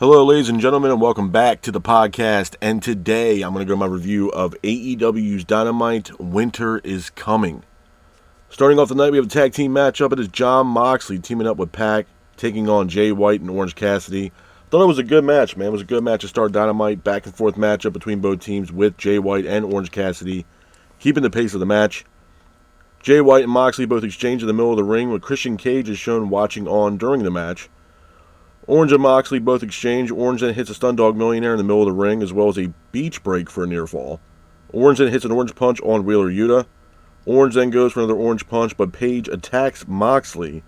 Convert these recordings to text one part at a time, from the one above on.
Hello, ladies and gentlemen, and welcome back to the podcast. And today I'm going to go my review of AEW's Dynamite. Winter is Coming. Starting off the night, we have a tag team matchup. It is Jon Moxley teaming up with Pac, taking on Jay White and Orange Cassidy. Thought it was a good match, man. It was a good match to start Dynamite. Back and forth matchup between both teams with Jay White and Orange Cassidy, keeping the pace of the match. Jay White and Moxley both exchange in the middle of the ring, with Christian Cage is shown watching on during the match. Orange and Moxley both exchange. Orange then hits a Stundog Millionaire in the middle of the ring, as well as a beach break for a near fall. Orange then hits an Orange Punch on Wheeler Yuta. Orange then goes for another Orange Punch, but Page attacks Moxley.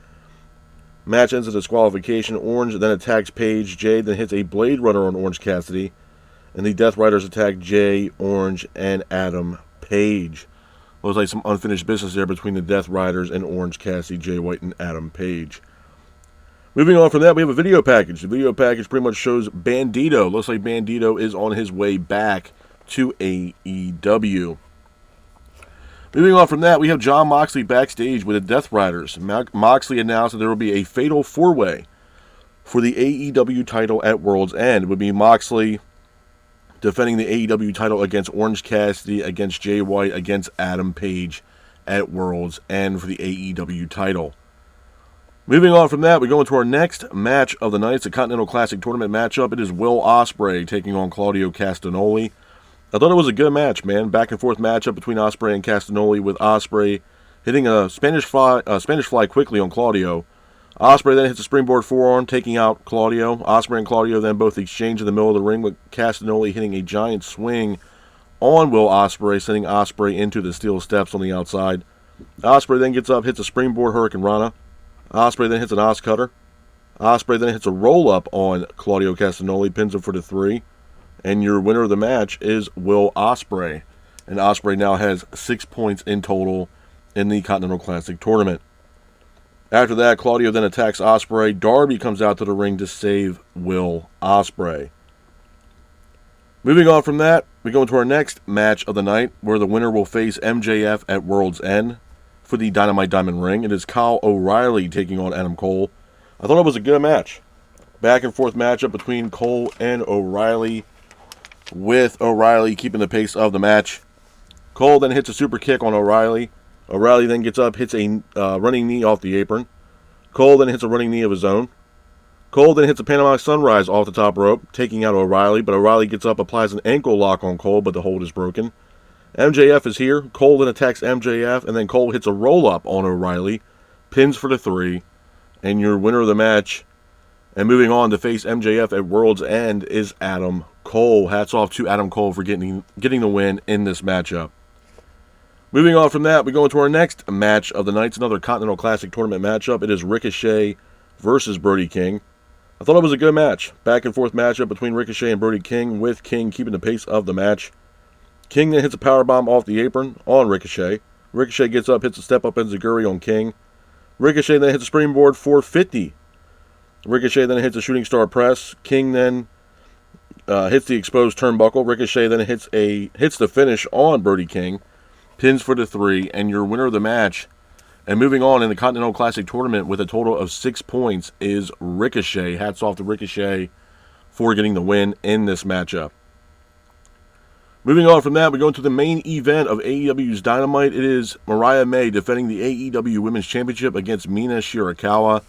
Match ends in disqualification. Orange then attacks Page. Jay then hits a Blade Runner on Orange Cassidy. And the Death Riders attack Jay, Orange, and Adam Page. Looks like some unfinished business there between the Death Riders and Orange Cassidy, Jay White, and Adam Page. Moving on from that, we have a video package. The video package pretty much shows Bandito. Looks like Bandito is on his way back to AEW. Moving on from that, we have Jon Moxley backstage with the Death Riders. Moxley announced that there will be a fatal four-way for the AEW title at World's End. It would be Moxley defending the AEW title against Orange Cassidy, against Jay White, against Adam Page at World's End for the AEW title. Moving on from that, we go into our next match of the night. It's a Continental Classic Tournament matchup. It is Will Ospreay taking on Claudio Castagnoli. I thought it was a good match, man. Back and forth matchup between Ospreay and Castagnoli, with Ospreay hitting a Spanish fly quickly on Claudio. Ospreay then hits a springboard forearm, taking out Claudio. Ospreay and Claudio then both exchange in the middle of the ring, with Castagnoli hitting a giant swing on Will Ospreay, sending Ospreay into the steel steps on the outside. Ospreay then gets up, hits a springboard Hurricane Rana. Ospreay then hits an Os Cutter. Ospreay then hits a roll-up on Claudio Castagnoli, pins him for the 3. And your winner of the match is Will Ospreay. And Ospreay now has 6 points in total in the Continental Classic Tournament. After that, Claudio then attacks Ospreay. Darby comes out to the ring to save Will Ospreay. Moving on from that, we go into our next match of the night, where the winner will face MJF at World's End for the Dynamite Diamond Ring. It is Kyle O'Reilly taking on Adam Cole. I thought it was a good match. Back and forth matchup between Cole and O'Reilly, with O'Reilly keeping the pace of the match. Cole then hits a super kick on O'Reilly. O'Reilly then gets up, hits a running knee off the apron. Cole then hits a running knee of his own. Cole then hits a Panama Sunrise off the top rope, taking out O'Reilly, but O'Reilly gets up, applies an ankle lock on Cole, but the hold is broken. MJF is here. Cole then attacks MJF, and then Cole hits a roll-up on O'Reilly, pins for the 3, and your winner of the match, and moving on to face MJF at World's End, is Adam Cole. Hats off to Adam Cole for getting the win in this matchup. Moving on from that, we go into our next match of the night. It's another Continental Classic Tournament matchup. It is Ricochet versus Brody King. I thought it was a good match. Back and forth matchup between Ricochet and Brody King, with King keeping the pace of the match. King then hits a powerbomb off the apron on Ricochet. Ricochet gets up, hits a step-up enziguri on King. Ricochet then hits a springboard 450. Ricochet then hits a shooting star press. King then hits the exposed turnbuckle. Ricochet then hits the finish on Brody King. Pins for the 3, and your winner of the match, and moving on in the Continental Classic Tournament with a total of 6 points, is Ricochet. Hats off to Ricochet for getting the win in this matchup. Moving on from that, we go into the main event of AEW's Dynamite. It is Mariah May defending the AEW Women's Championship against Mina Shirakawa.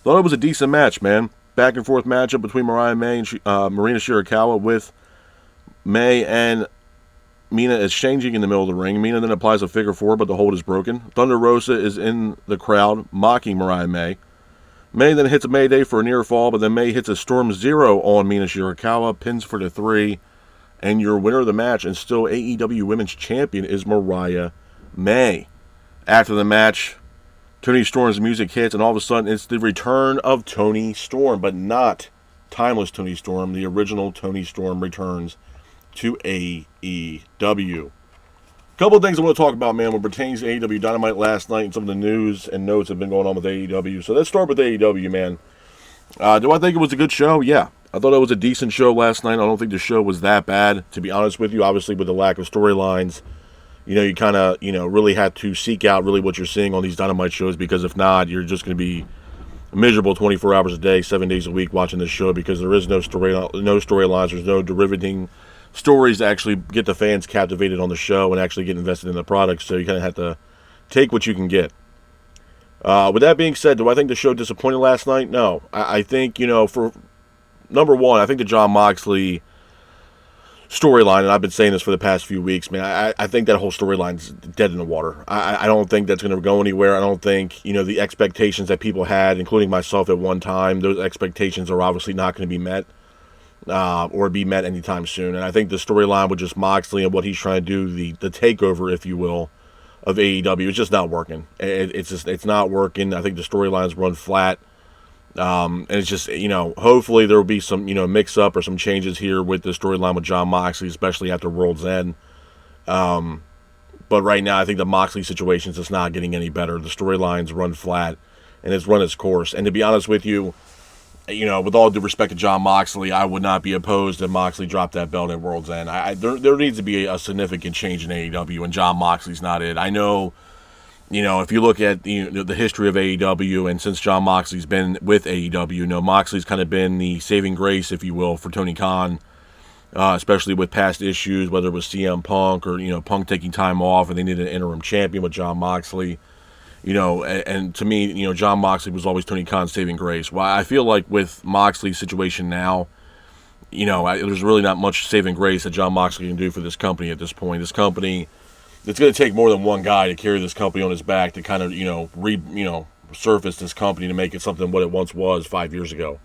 Thought it was a decent match, man. Back and forth matchup between Mariah May and Marina Shirakawa, with May and Mina exchanging in the middle of the ring. Mina then applies a figure 4, but the hold is broken. Thunder Rosa is in the crowd, mocking Mariah May. May then hits a Mayday for a near fall, but then May hits a Storm Zero on Mina Shirakawa, pins for the 3. And your winner of the match, and still AEW Women's Champion, is Mariah May. After the match, Toni Storm's music hits, and all of a sudden it's the return of Toni Storm, but not timeless Toni Storm. The original Toni Storm returns to AEW. A couple of things I want to talk about, man, what pertains to AEW Dynamite last night, and some of the news and notes that have been going on with AEW. So let's start with AEW, man. Do I think it was a good show? Yeah. I thought it was a decent show last night. I don't think the show was that bad, to be honest with you. Obviously, with the lack of storylines, you kind of, really had to seek out really what you're seeing on these Dynamite shows, because if not, you're just going to be miserable 24 hours a day, 7 days a week watching this show because there is no storylines. There's no derivating stories to actually get the fans captivated on the show and actually get invested in the product. So you kind of have to take what you can get. With that being said, do I think the show disappointed last night? No. I think, for number one, I think the Jon Moxley storyline, and I've been saying this for the past few weeks, man, I think that whole storyline's dead in the water. I don't think that's going to go anywhere. I don't think, the expectations that people had, including myself at one time, those expectations are obviously not going to be met or be met anytime soon. And I think the storyline with just Moxley and what he's trying to do, the takeover, if you will, of AEW, it's just not working. It's not working. I think the storylines run flat. And it's just, hopefully there will be some, mix-up or some changes here with the storyline with Jon Moxley, especially after World's End. But right now, I think the Moxley situation is just not getting any better. The storylines run flat, and it's run its course. And to be honest with you, with all due respect to Jon Moxley, I would not be opposed that Moxley dropped that belt at World's End. There needs to be a significant change in AEW, and Jon Moxley's not it. I know... if you look at the history of AEW, and since Jon Moxley's been with AEW, Moxley's kind of been the saving grace, if you will, for Tony Khan, especially with past issues, whether it was CM Punk or, Punk taking time off and they needed an interim champion with Jon Moxley. And to me, Jon Moxley was always Tony Khan's saving grace. Well, I feel like with Moxley's situation now, there's really not much saving grace that Jon Moxley can do for this company at this point. This company... It's going to take more than one guy to carry this company on his back to kind of, surface this company to make it something what it once was 5 years ago.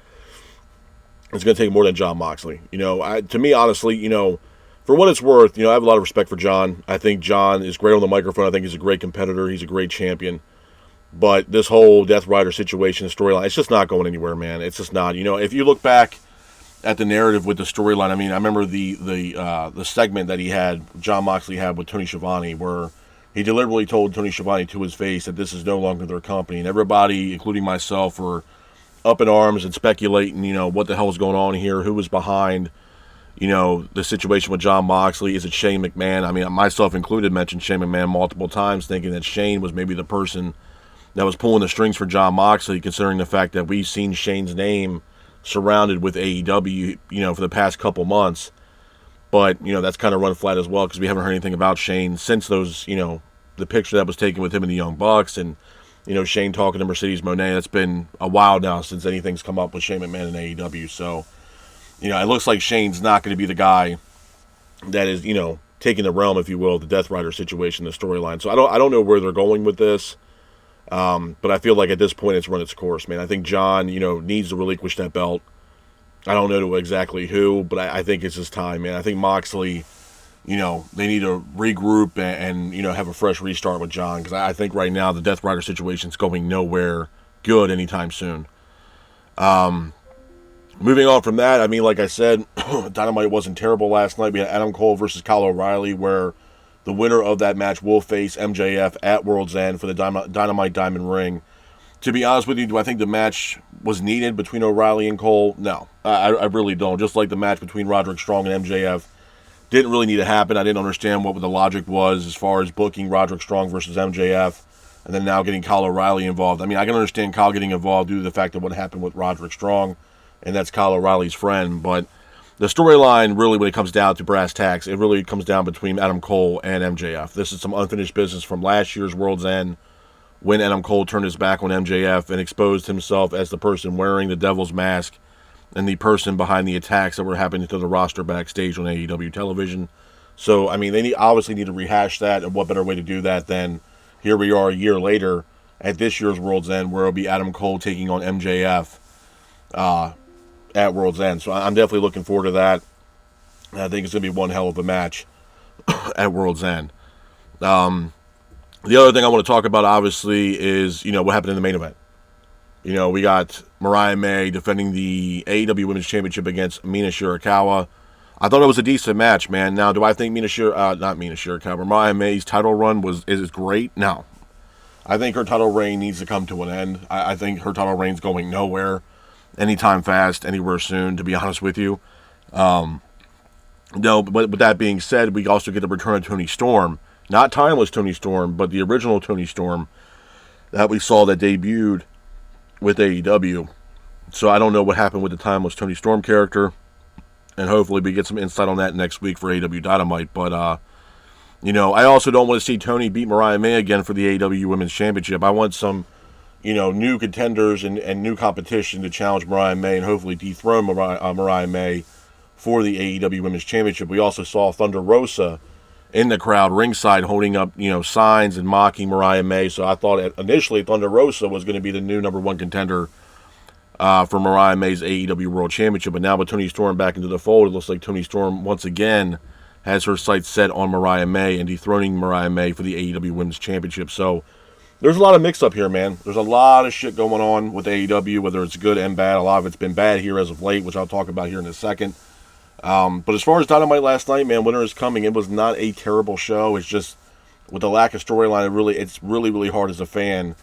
It's going to take more than Jon Moxley. To me, honestly, for what it's worth, I have a lot of respect for Jon. I think Jon is great on the microphone. I think he's a great competitor. He's a great champion. But this whole Death Rider situation, storyline, it's just not going anywhere, man. It's just not. If you look back at the narrative with the storyline, I remember the segment that Jon Moxley had with Tony Schiavone, where he deliberately told Tony Schiavone to his face that this is no longer their company, and everybody, including myself, were up in arms and speculating, what the hell is going on here, who was behind, the situation with Jon Moxley. Is it Shane McMahon? Myself included, mentioned Shane McMahon multiple times, thinking that Shane was maybe the person that was pulling the strings for Jon Moxley, considering the fact that we've seen Shane's name surrounded with AEW, for the past couple months. But, that's kind of run flat as well because we haven't heard anything about Shane since those, the picture that was taken with him and the Young Bucks and, Shane talking to Mercedes Moné. That's been a while now since anything's come up with Shane McMahon and AEW. So, it looks like Shane's not going to be the guy that is, taking the realm, if you will, the Death Rider situation, the storyline. So I don't know where they're going with this. But I feel like at this point it's run its course, man. I think Jon, needs to relinquish that belt. I don't know to exactly who, but I think it's his time, man. I think Moxley, they need to regroup and have a fresh restart with Jon, because I think right now the Death Rider situation is going nowhere good anytime soon. Moving on from that, like I said, Dynamite wasn't terrible last night. We had Adam Cole versus Kyle O'Reilly, where the winner of that match will face MJF at World's End for the Dynamite Diamond Ring. To be honest with you, do I think the match was needed between O'Reilly and Cole? No, I really don't. Just like the match between Roderick Strong and MJF didn't really need to happen. I didn't understand what the logic was as far as booking Roderick Strong versus MJF and then now getting Kyle O'Reilly involved. I can understand Kyle getting involved due to the fact of what happened with Roderick Strong, and that's Kyle O'Reilly's friend, but the storyline, really, when it comes down to brass tacks, it really comes down between Adam Cole and MJF. This is some unfinished business from last year's World's End, when Adam Cole turned his back on MJF and exposed himself as the person wearing the devil's mask and the person behind the attacks that were happening to the roster backstage on AEW television. So, they obviously need to rehash that, and what better way to do that than here we are a year later at this year's World's End, where it'll be Adam Cole taking on MJF at World's End. So I'm definitely looking forward to that. I think it's going to be one hell of a match at World's End. The other thing I want to talk about, obviously, is, what happened in the main event. We got Mariah May defending the AEW Women's Championship against Mina Shirakawa. I thought it was a decent match, man. Now, do I think Mariah May's title run is great? No. I think her title reign needs to come to an end. I think her title reign's going nowhere anytime fast, anywhere soon, to be honest with you. No, but with that being said, we also get the return of Toni Storm. Not timeless Toni Storm, but the original Toni Storm that we saw that debuted with AEW. So I don't know what happened with the timeless Toni Storm character, and hopefully we get some insight on that next week for AEW Dynamite. But I also don't want to see Toni beat Mariah May again for the AEW Women's Championship. I want some, new contenders and new competition to challenge Mariah May and hopefully dethrone Mariah May for the AEW Women's Championship. We also saw Thunder Rosa in the crowd ringside holding up, signs and mocking Mariah May. So I thought initially Thunder Rosa was going to be the new number one contender for Mariah May's AEW World Championship. But now with Toni Storm back into the fold, it looks like Toni Storm once again has her sights set on Mariah May and dethroning Mariah May for the AEW Women's Championship. So there's a lot of mix-up here, man. There's a lot of shit going on with AEW, whether it's good and bad. A lot of it's been bad here as of late, which I'll talk about here in a second. But as far as Dynamite last night, man, Winter is Coming. It was not a terrible show. It's just with the lack of storyline, it's really, really hard as a fan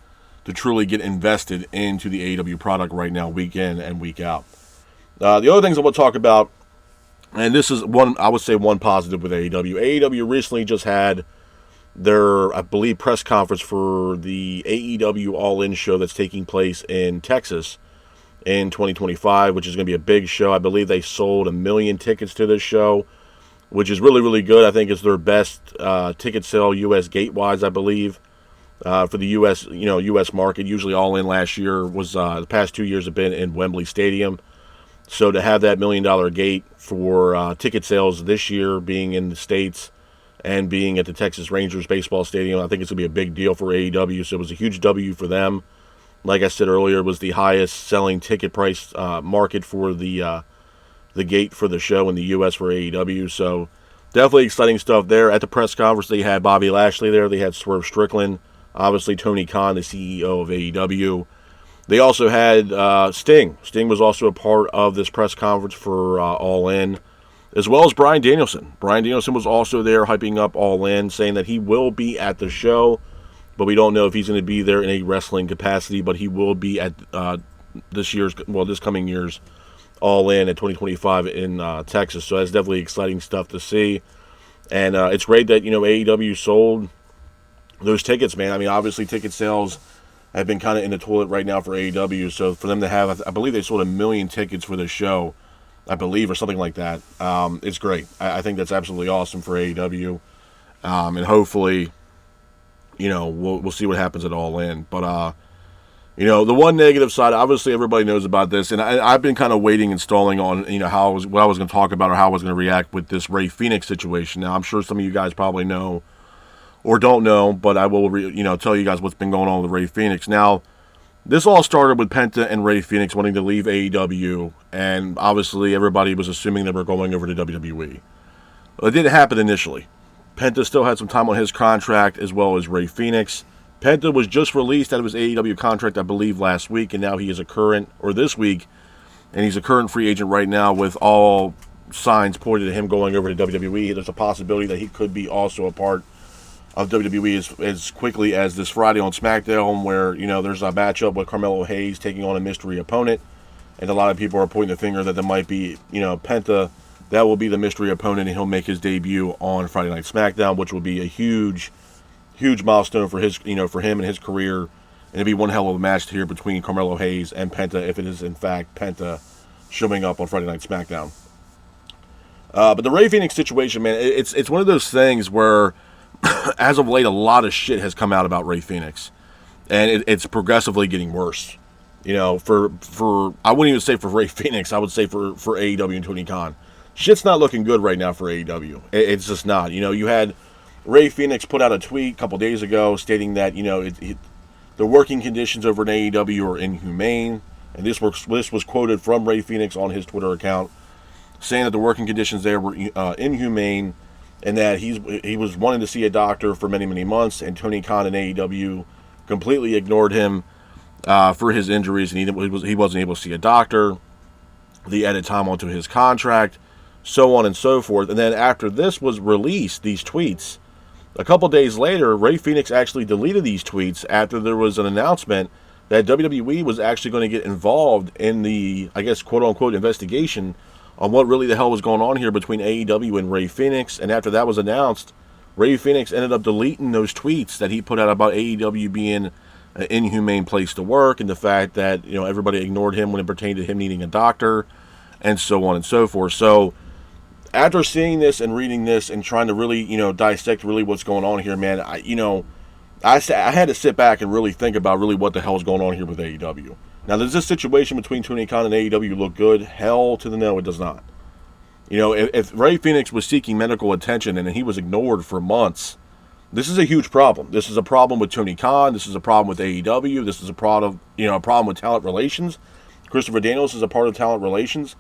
to truly get invested into the AEW product right now, week in and week out. The other things I want to talk about, and this is I would say one positive with AEW. AEW recently just had their, I believe, press conference for the AEW All-In show that's taking place in Texas in 2025, which is going to be a big show. I believe they sold 1 million tickets to this show, which is really, really good. I think it's their best ticket sale U.S. gate-wise, I believe, for the U.S. market. Usually All-In last year was, the past 2 years have been in Wembley Stadium. So to have that $1 million gate for ticket sales this year being in the States and being at the Texas Rangers baseball stadium, I think it's going to be a big deal for AEW. So it was a huge W for them. Like I said earlier, it was the highest selling ticket price market for the gate for the show in the U.S. for AEW. So definitely exciting stuff there. At the press conference, they had Bobby Lashley there. They had Swerve Strickland. Obviously, Tony Khan, the CEO of AEW. They also had Sting. Sting was also a part of this press conference for All In, as well as Bryan Danielson. Bryan Danielson was also there hyping up All In, saying that he will be at the show, but we don't know if he's going to be there in a wrestling capacity, but he will be at this coming year's All In at 2025 in Texas. So that's definitely exciting stuff to see. And it's great that, AEW sold those tickets, man. I mean, obviously ticket sales have been kind of in the toilet right now for AEW. So for them to have, I believe they sold 1 million tickets for the show, I believe, or something like that. It's great. I think that's absolutely awesome for AEW. And hopefully, we'll see what happens at All In. But, the one negative side, obviously everybody knows about this, and I've been kind of waiting and stalling on, what I was going to talk about or how I was going to react with this Rey Fenix situation. Now, I'm sure some of you guys probably know or don't know, but I will, tell you guys what's been going on with Rey Fenix. Now, this all started with Penta and Rey Fenix wanting to leave AEW, and obviously everybody was assuming they were going over to WWE. Well, it didn't happen initially. Penta still had some time on his contract, as well as Rey Fenix. Penta was just released out of his AEW contract, I believe, last week, and now he is this week, and he's a current free agent right now with all signs pointed at him going over to WWE. There's a possibility that he could be also a part of WWE as quickly as this Friday on SmackDown, where, there's a matchup with Carmelo Hayes taking on a mystery opponent, and a lot of people are pointing the finger that there might be, Penta, that will be the mystery opponent, and he'll make his debut on Friday Night SmackDown, which will be a huge, huge milestone for his, for him and his career, and it'll be one hell of a match here between Carmelo Hayes and Penta, if it is in fact Penta showing up on Friday Night SmackDown. But the Rey Fenix situation, man, it's one of those things where as of late, a lot of shit has come out about Rey Fenix, and it's progressively getting worse. For I wouldn't even say for Rey Fenix, I would say for AEW and Tony Khan. Shit's not looking good right now for AEW. It's just not. You had Rey Fenix put out a tweet a couple days ago stating that the working conditions over in AEW are inhumane, and this was quoted from Rey Fenix on his Twitter account, saying that the working conditions there were inhumane, and that he was wanting to see a doctor for many, many months, and Tony Khan and AEW completely ignored him for his injuries, and he wasn't able to see a doctor. They added time onto his contract, so on and so forth. And then after this was released, these tweets, a couple days later, Rey Fenix actually deleted these tweets after there was an announcement that WWE was actually going to get involved in the, I guess, quote-unquote investigation on what really the hell was going on here between AEW and Rey Fenix. And after that was announced, Rey Fenix ended up deleting those tweets that he put out about AEW being an inhumane place to work, and the fact that, everybody ignored him when it pertained to him needing a doctor, and so on and so forth. So after seeing this and reading this and trying to really, dissect really what's going on here, man, I had to sit back and really think about really what the hell's going on here with AEW. Now, does this situation between Tony Khan and AEW look good? Hell to the no, it does not. If Rey Fenix was seeking medical attention and he was ignored for months, this is a huge problem. This is a problem with Tony Khan. This is a problem with AEW. This is a problem with talent relations. Christopher Daniels is a part of talent relations.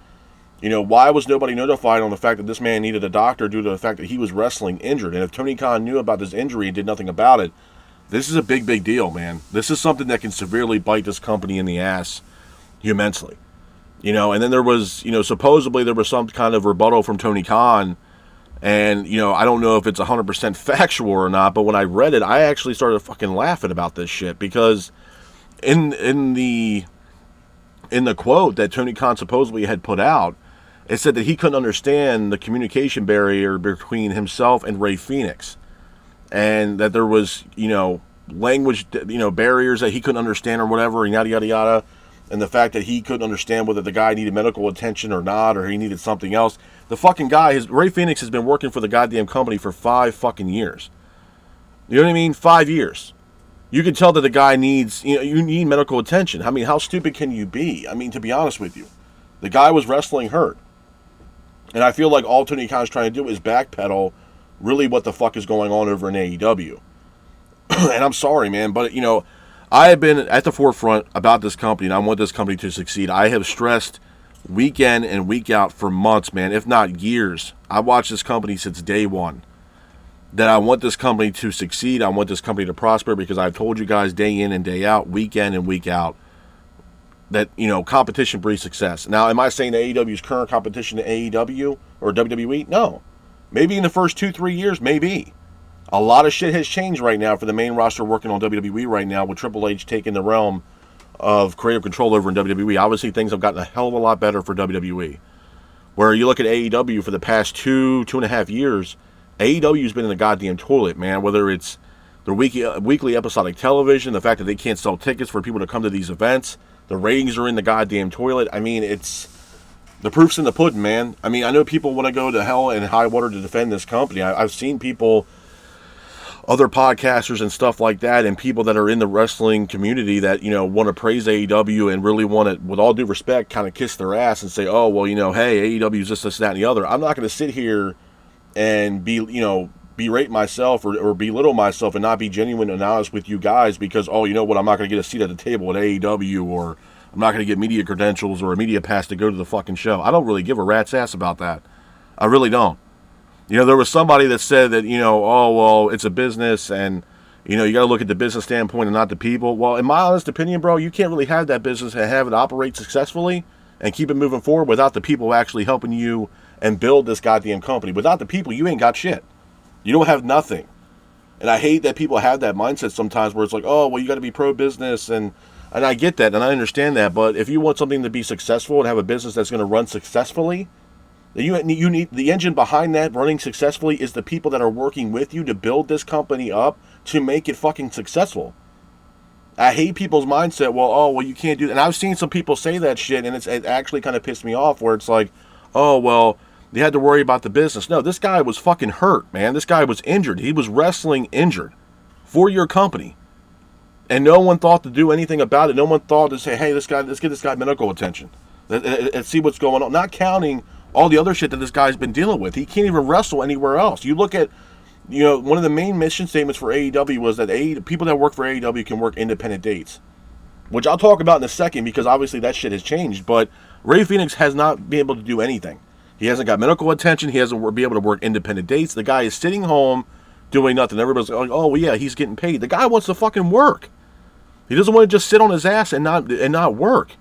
Why was nobody notified on the fact that this man needed a doctor due to the fact that he was wrestling injured? And if Tony Khan knew about this injury and did nothing about it, this is a big, big deal, man. This is something that can severely bite this company in the ass immensely. And then there was, supposedly there was some kind of rebuttal from Tony Khan. And, I don't know if it's 100% factual or not, but when I read it, I actually started fucking laughing about this shit. Because in the quote that Tony Khan supposedly had put out, it said that he couldn't understand the communication barrier between himself and Rey Fenix. And that there was, language, barriers that he couldn't understand or whatever, and yada, yada, yada. And the fact that he couldn't understand whether the guy needed medical attention or not, or he needed something else. The fucking guy, Rey Fenix has been working for the goddamn company for 5 fucking years. You know what I mean? 5 years. You can tell that the guy needs, you need medical attention. I mean, how stupid can you be? I mean, to be honest with you. The guy was wrestling hurt. And I feel like all Tony Khan is trying to do is backpedal really what the fuck is going on over in AEW. And I'm sorry, man, but, I have been at the forefront about this company, and I want this company to succeed. I have stressed week in and week out for months, man, if not years. I watched this company since day one. That I want this company to succeed. I want this company to prosper because I've told you guys day in and day out, week in and week out, that, competition breeds success. Now, am I saying that AEW's current competition to AEW or WWE? No. Maybe in the first 2-3 years, maybe. A lot of shit has changed right now for the main roster working on WWE right now, with Triple H taking the realm of creative control over in WWE. Obviously, things have gotten a hell of a lot better for WWE. Where you look at AEW for the past 2.5 years, AEW's been in the goddamn toilet, man. Whether it's their weekly episodic television, the fact that they can't sell tickets for people to come to these events, the ratings are in the goddamn toilet. I mean, the proof's in the pudding, man. I mean, I know people want to go to hell and high water to defend this company. I've seen people, other podcasters and stuff like that, and people that are in the wrestling community that, want to praise AEW and really want to, with all due respect, kind of kiss their ass and say, oh, well, hey, AEW's this, that, and the other. I'm not going to sit here and berate myself or belittle myself and not be genuine and honest with you guys because, oh, you know what, I'm not going to get a seat at the table at AEW, or I'm not going to get media credentials or a media pass to go to the fucking show. I don't really give a rat's ass about that. I really don't. There was somebody that said that, oh, well, it's a business and, you got to look at the business standpoint and not the people. Well, in my honest opinion, bro, you can't really have that business and have it operate successfully and keep it moving forward without the people actually helping you and build this goddamn company. Without the people, you ain't got shit. You don't have nothing. And I hate that people have that mindset sometimes where it's like, oh, well, you got to be pro-business, and I get that and I understand that. But if you want something to be successful and have a business that's going to run successfully, you need the engine behind that running successfully is the people that are working with you to build this company up to make it fucking successful. I hate people's mindset. Well, you can't do that. And I've seen some people say that shit, and it actually kind of pissed me off where it's like, oh, well, they had to worry about the business. No, this guy was fucking hurt, man. This guy was injured. He was wrestling injured for your company. And no one thought to do anything about it. No one thought to say, hey, let's get this guy medical attention. Let's see what's going on. Not counting all the other shit that this guy's been dealing with. He can't even wrestle anywhere else. You look at, one of the main mission statements for AEW was that people that work for AEW can work independent dates, which I'll talk about in a second because obviously that shit has changed. But Rey Fenix has not been able to do anything. He hasn't got medical attention. He hasn't been able to work independent dates. The guy is sitting home doing nothing. Everybody's like, oh, well, yeah, he's getting paid. The guy wants to fucking work. He doesn't want to just sit on his ass and not work.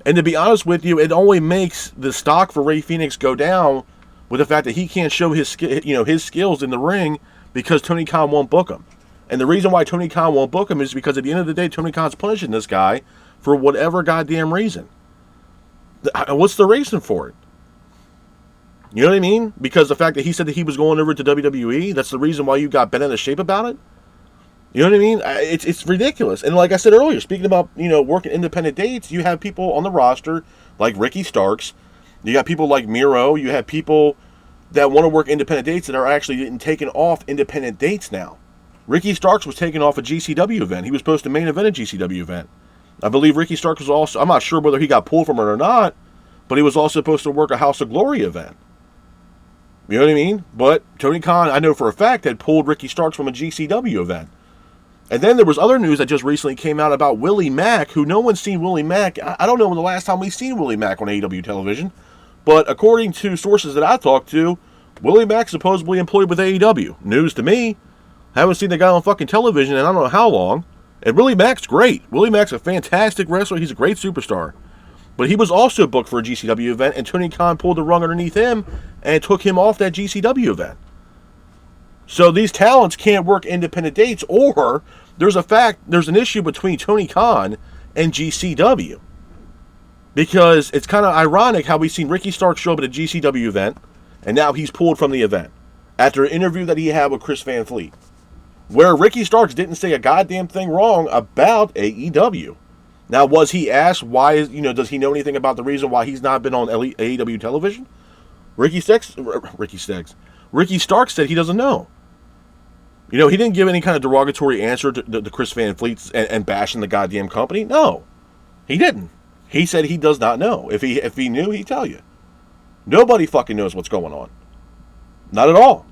And to be honest with you, it only makes the stock for Rey Fenix go down with the fact that he can't show his skills in the ring because Tony Khan won't book him. And the reason why Tony Khan won't book him is because at the end of the day, Tony Khan's punishing this guy for whatever goddamn reason. What's the reason for it? You know what I mean? Because the fact that he said that he was going over to WWE, that's the reason why you got bent out of shape about it? You know what I mean? It's ridiculous. And like I said earlier, speaking about, working independent dates, you have people on the roster like Ricky Starks. You got people like Miro. You have people that want to work independent dates that are actually getting taken off independent dates now. Ricky Starks was taken off a GCW event. He was supposed to main event a GCW event. I believe Ricky Starks was also, I'm not sure whether he got pulled from it or not, but he was also supposed to work a House of Glory event. You know what I mean? But Tony Khan, I know for a fact, had pulled Ricky Starks from a GCW event. And then there was other news that just recently came out about Willie Mack, who no one's seen Willie Mack. I don't know when the last time we've seen Willie Mack on AEW television. But according to sources that I talked to, Willie Mack's supposedly employed with AEW. News to me. Haven't seen the guy on fucking television in I don't know how long. And Willie Mack's great. Willie Mack's a fantastic wrestler. He's a great superstar. But he was also booked for a GCW event, and Tony Khan pulled the rug underneath him and took him off that GCW event. So these talents can't work independent dates, or there's an issue between Tony Khan and GCW. Because it's kind of ironic how we've seen Ricky Starks show up at a GCW event, and now he's pulled from the event after an interview that he had with Chris Van Fleet, where Ricky Starks didn't say a goddamn thing wrong about AEW. Now, was he asked why, does he know anything about the reason why he's not been on AEW television? Ricky Starks said he doesn't know. He didn't give any kind of derogatory answer to Chris Van Fleet and bashing the goddamn company. No, he didn't. He said he does not know. If he knew, he'd tell you. Nobody fucking knows what's going on. Not at all.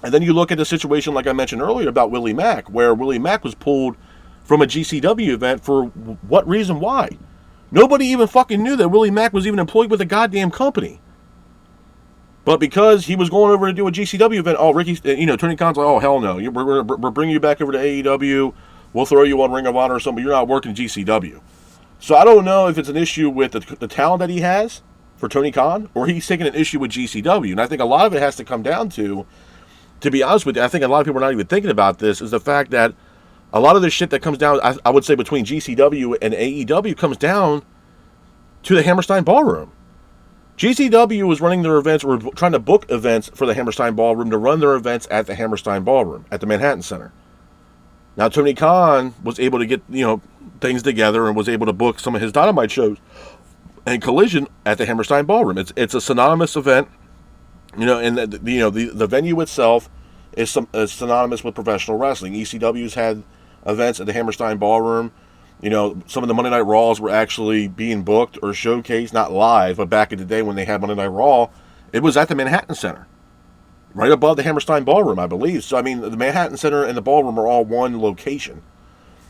And then you look at the situation, like I mentioned earlier, about Willie Mack, where Willie Mack was pulled from a GCW event for what reason? Why? Nobody even fucking knew that Willie Mack was even employed with a goddamn company. But because he was going over to do a GCW event, Tony Khan's like, oh, hell no. We're bringing you back over to AEW. We'll throw you on Ring of Honor or something, but you're not working GCW. So I don't know if it's an issue with the talent that he has for Tony Khan, or he's taking an issue with GCW. And I think a lot of it has to come down to be honest with you, I think a lot of people are not even thinking about this, is the fact that a lot of the shit that comes down, I would say, between GCW and AEW comes down to the Hammerstein Ballroom. GCW was running their events, or trying to book events for the Hammerstein Ballroom to run their events at the Hammerstein Ballroom at the Manhattan Center. Now, Tony Khan was able to get, things together and was able to book some of his Dynamite shows and Collision at the Hammerstein Ballroom. It's a synonymous event, and the venue itself is synonymous with professional wrestling. ECW's had events at the Hammerstein Ballroom. Some of the Monday Night Raws were actually being booked or showcased, not live, but back in the day when they had Monday Night Raw, it was at the Manhattan Center, right above the Hammerstein Ballroom, I believe. So, the Manhattan Center and the Ballroom are all one location.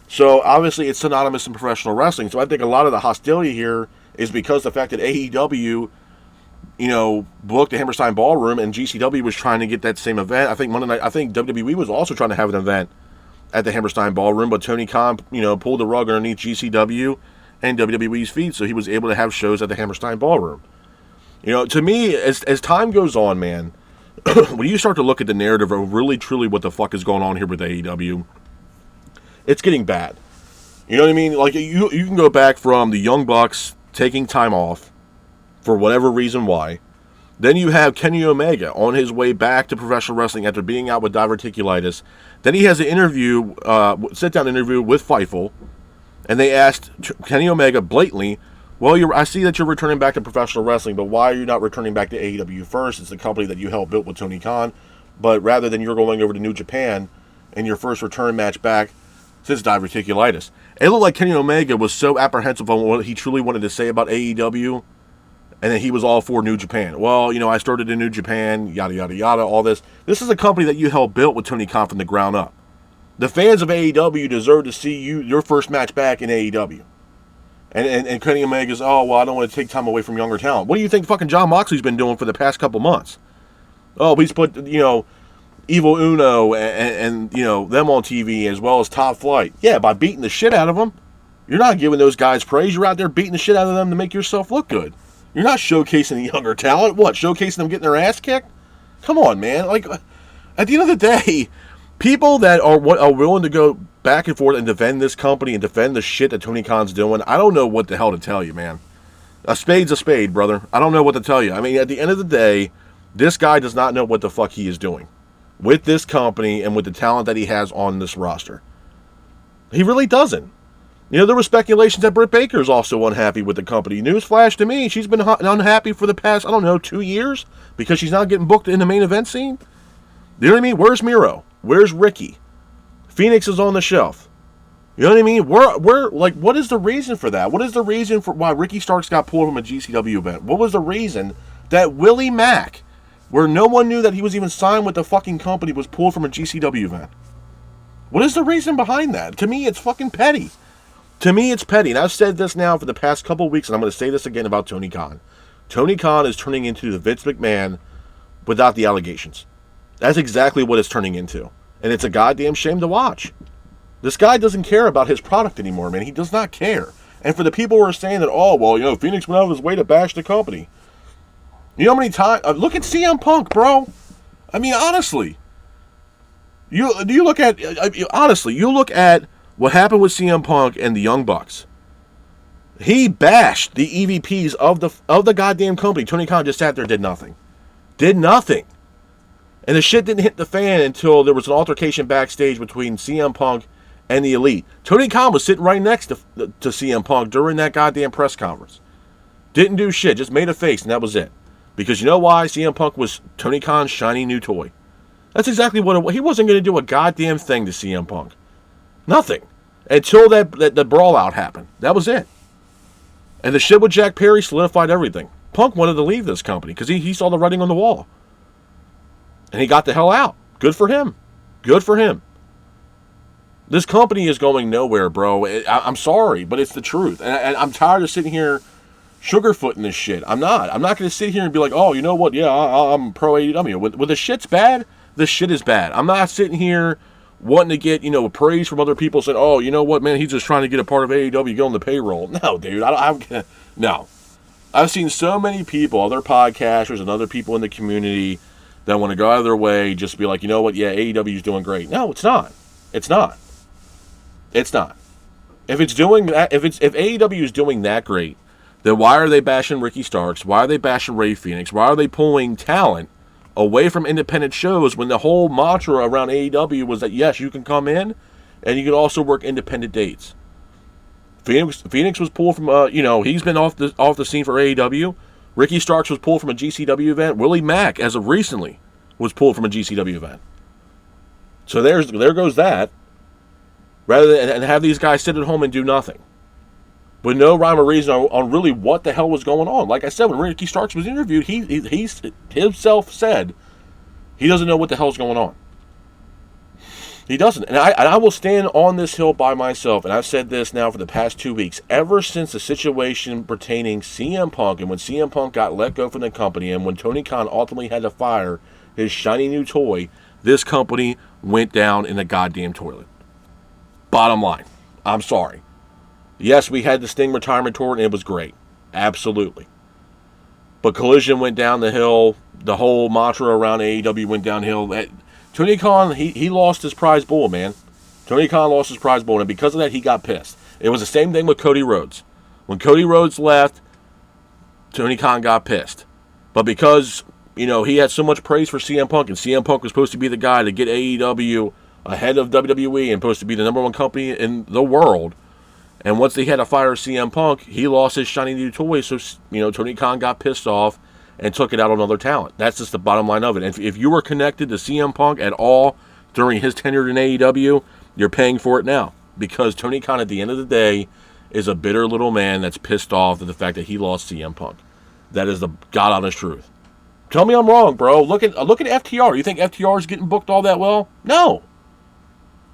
So, obviously, it's synonymous in professional wrestling. So, I think a lot of the hostility here is because the fact that AEW, booked the Hammerstein Ballroom, and GCW was trying to get that same event. I think WWE was also trying to have an event at the Hammerstein Ballroom, but Tony Khan, pulled the rug underneath GCW and WWE's feet, so he was able to have shows at the Hammerstein Ballroom. To me, as time goes on, man, when you start to look at the narrative of really, truly what the fuck is going on here with AEW, it's getting bad. You know what I mean? Like, you can go back from the Young Bucks taking time off for whatever reason why. Then you have Kenny Omega on his way back to professional wrestling after being out with diverticulitis. Then he has an interview, sit-down interview with Fightful, and they asked Kenny Omega blatantly, well, I see that you're returning back to professional wrestling, but why are you not returning back to AEW first? It's the company that you helped build with Tony Khan, but rather than you're going over to New Japan in your first return match back since diverticulitis. It looked like Kenny Omega was so apprehensive on what he truly wanted to say about AEW, and then he was all for New Japan. Well, I started in New Japan, yada, yada, yada, all this. This is a company that you helped build with Tony Khan from the ground up. The fans of AEW deserve to see your first match back in AEW. And Kenny Omega's, oh, well, I don't want to take time away from younger talent. What do you think fucking John Moxley's been doing for the past couple months? Oh, he's put, Evil Uno and them on TV as well as Top Flight. Yeah, by beating the shit out of them. You're not giving those guys praise. You're out there beating the shit out of them to make yourself look good. You're not showcasing the younger talent. What, showcasing them getting their ass kicked? Come on, man. Like, at the end of the day, people that are willing to go back and forth and defend this company and defend the shit that Tony Khan's doing, I don't know what the hell to tell you, man. A spade's a spade, brother. I don't know what to tell you. At the end of the day, this guy does not know what the fuck he is doing. with this company and with the talent that he has on this roster. He really doesn't. You know, there were speculations that Britt Baker is also unhappy with the company. Newsflash to me, she's been unhappy for the past, 2 years because she's not getting booked in the main event scene. You know what I mean? Where's Miro? Where's Ricky? Phoenix is on the shelf. You know what I mean? We're like, what is the reason for that? What is the reason for why Ricky Starks got pulled from a GCW event? What was the reason that Willie Mack, where no one knew that he was even signed with the fucking company, was pulled from a GCW event? What is the reason behind that? To me, it's fucking petty. To me, it's petty. And I've said this now for the past couple of weeks, and I'm going to say this again about Tony Khan. Tony Khan is turning into the Vince McMahon without the allegations. That's exactly what it's turning into. And it's a goddamn shame to watch. This guy doesn't care about his product anymore, man. He does not care. And for the people who are saying that, oh, well, Phoenix went out of his way to bash the company. You know how many times... look at CM Punk, bro. I mean, honestly. You look at... honestly, you look at what happened with CM Punk and the Young Bucks. He bashed the EVPs of the goddamn company. Tony Khan just sat there and did nothing. Did nothing. And the shit didn't hit the fan until there was an altercation backstage between CM Punk and the Elite. Tony Khan was sitting right next to CM Punk during that goddamn press conference. Didn't do shit, just made a face, and that was it. Because you know why? CM Punk was Tony Khan's shiny new toy. That's exactly what it was. He wasn't going to do a goddamn thing to CM Punk. Nothing. Until the brawl out happened. That was it. And the shit with Jack Perry solidified everything. Punk wanted to leave this company because he saw the writing on the wall. And he got the hell out. Good for him. Good for him. This company is going nowhere, bro. I'm sorry, but it's the truth. And I'm tired of sitting here sugarfooting this shit. I'm not going to sit here and be like, oh, you know what? Yeah, I'm pro AEW. When the shit's bad, the shit is bad. I'm not sitting here wanting to get, praise from other people saying, oh, you know what, man, he's just trying to get a part of AEW, get on the payroll. No, dude, no. I've seen so many people, other podcasters and other people in the community that want to go out of their way, just be like, you know what, yeah, AEW is doing great. No, it's not. It's not. It's not. If it's doing that, if AEW is doing that great, then why are they bashing Ricky Starks? Why are they bashing Ray Phoenix? Why are they pulling talent away from independent shows when the whole mantra around AEW was that, yes, you can come in and you can also work independent dates? Phoenix was pulled from, he's been off the scene for AEW. Ricky Starks was pulled from a GCW event. Willie Mack, as of recently, was pulled from a GCW event. So there goes that. Rather than have these guys sit at home and do nothing. With no rhyme or reason on really what the hell was going on. Like I said, when Ricky Starks was interviewed, he himself said he doesn't know what the hell's going on. He doesn't. And I will stand on this hill by myself, and I've said this now for the past 2 weeks. Ever since the situation pertaining CM Punk, and when CM Punk got let go from the company, and when Tony Khan ultimately had to fire his shiny new toy, this company went down in the goddamn toilet. Bottom line. I'm sorry. Yes, we had the Sting retirement tour, and it was great. Absolutely. But Collision went down the hill. The whole mantra around AEW went downhill. Tony Khan, he lost his prize bull, man. Tony Khan lost his prize bull, and because of that, he got pissed. It was the same thing with Cody Rhodes. When Cody Rhodes left, Tony Khan got pissed. But because, he had so much praise for CM Punk, and CM Punk was supposed to be the guy to get AEW ahead of WWE and supposed to be the number one company in the world. And once they had to fire CM Punk, he lost his shiny new toy. So, Tony Khan got pissed off and took it out on other talent. That's just the bottom line of it. And if you were connected to CM Punk at all during his tenure in AEW, you're paying for it now. Because Tony Khan, at the end of the day, is a bitter little man that's pissed off at the fact that he lost CM Punk. That is the God-honest truth. Tell me I'm wrong, bro. Look at FTR. You think FTR is getting booked all that well? No.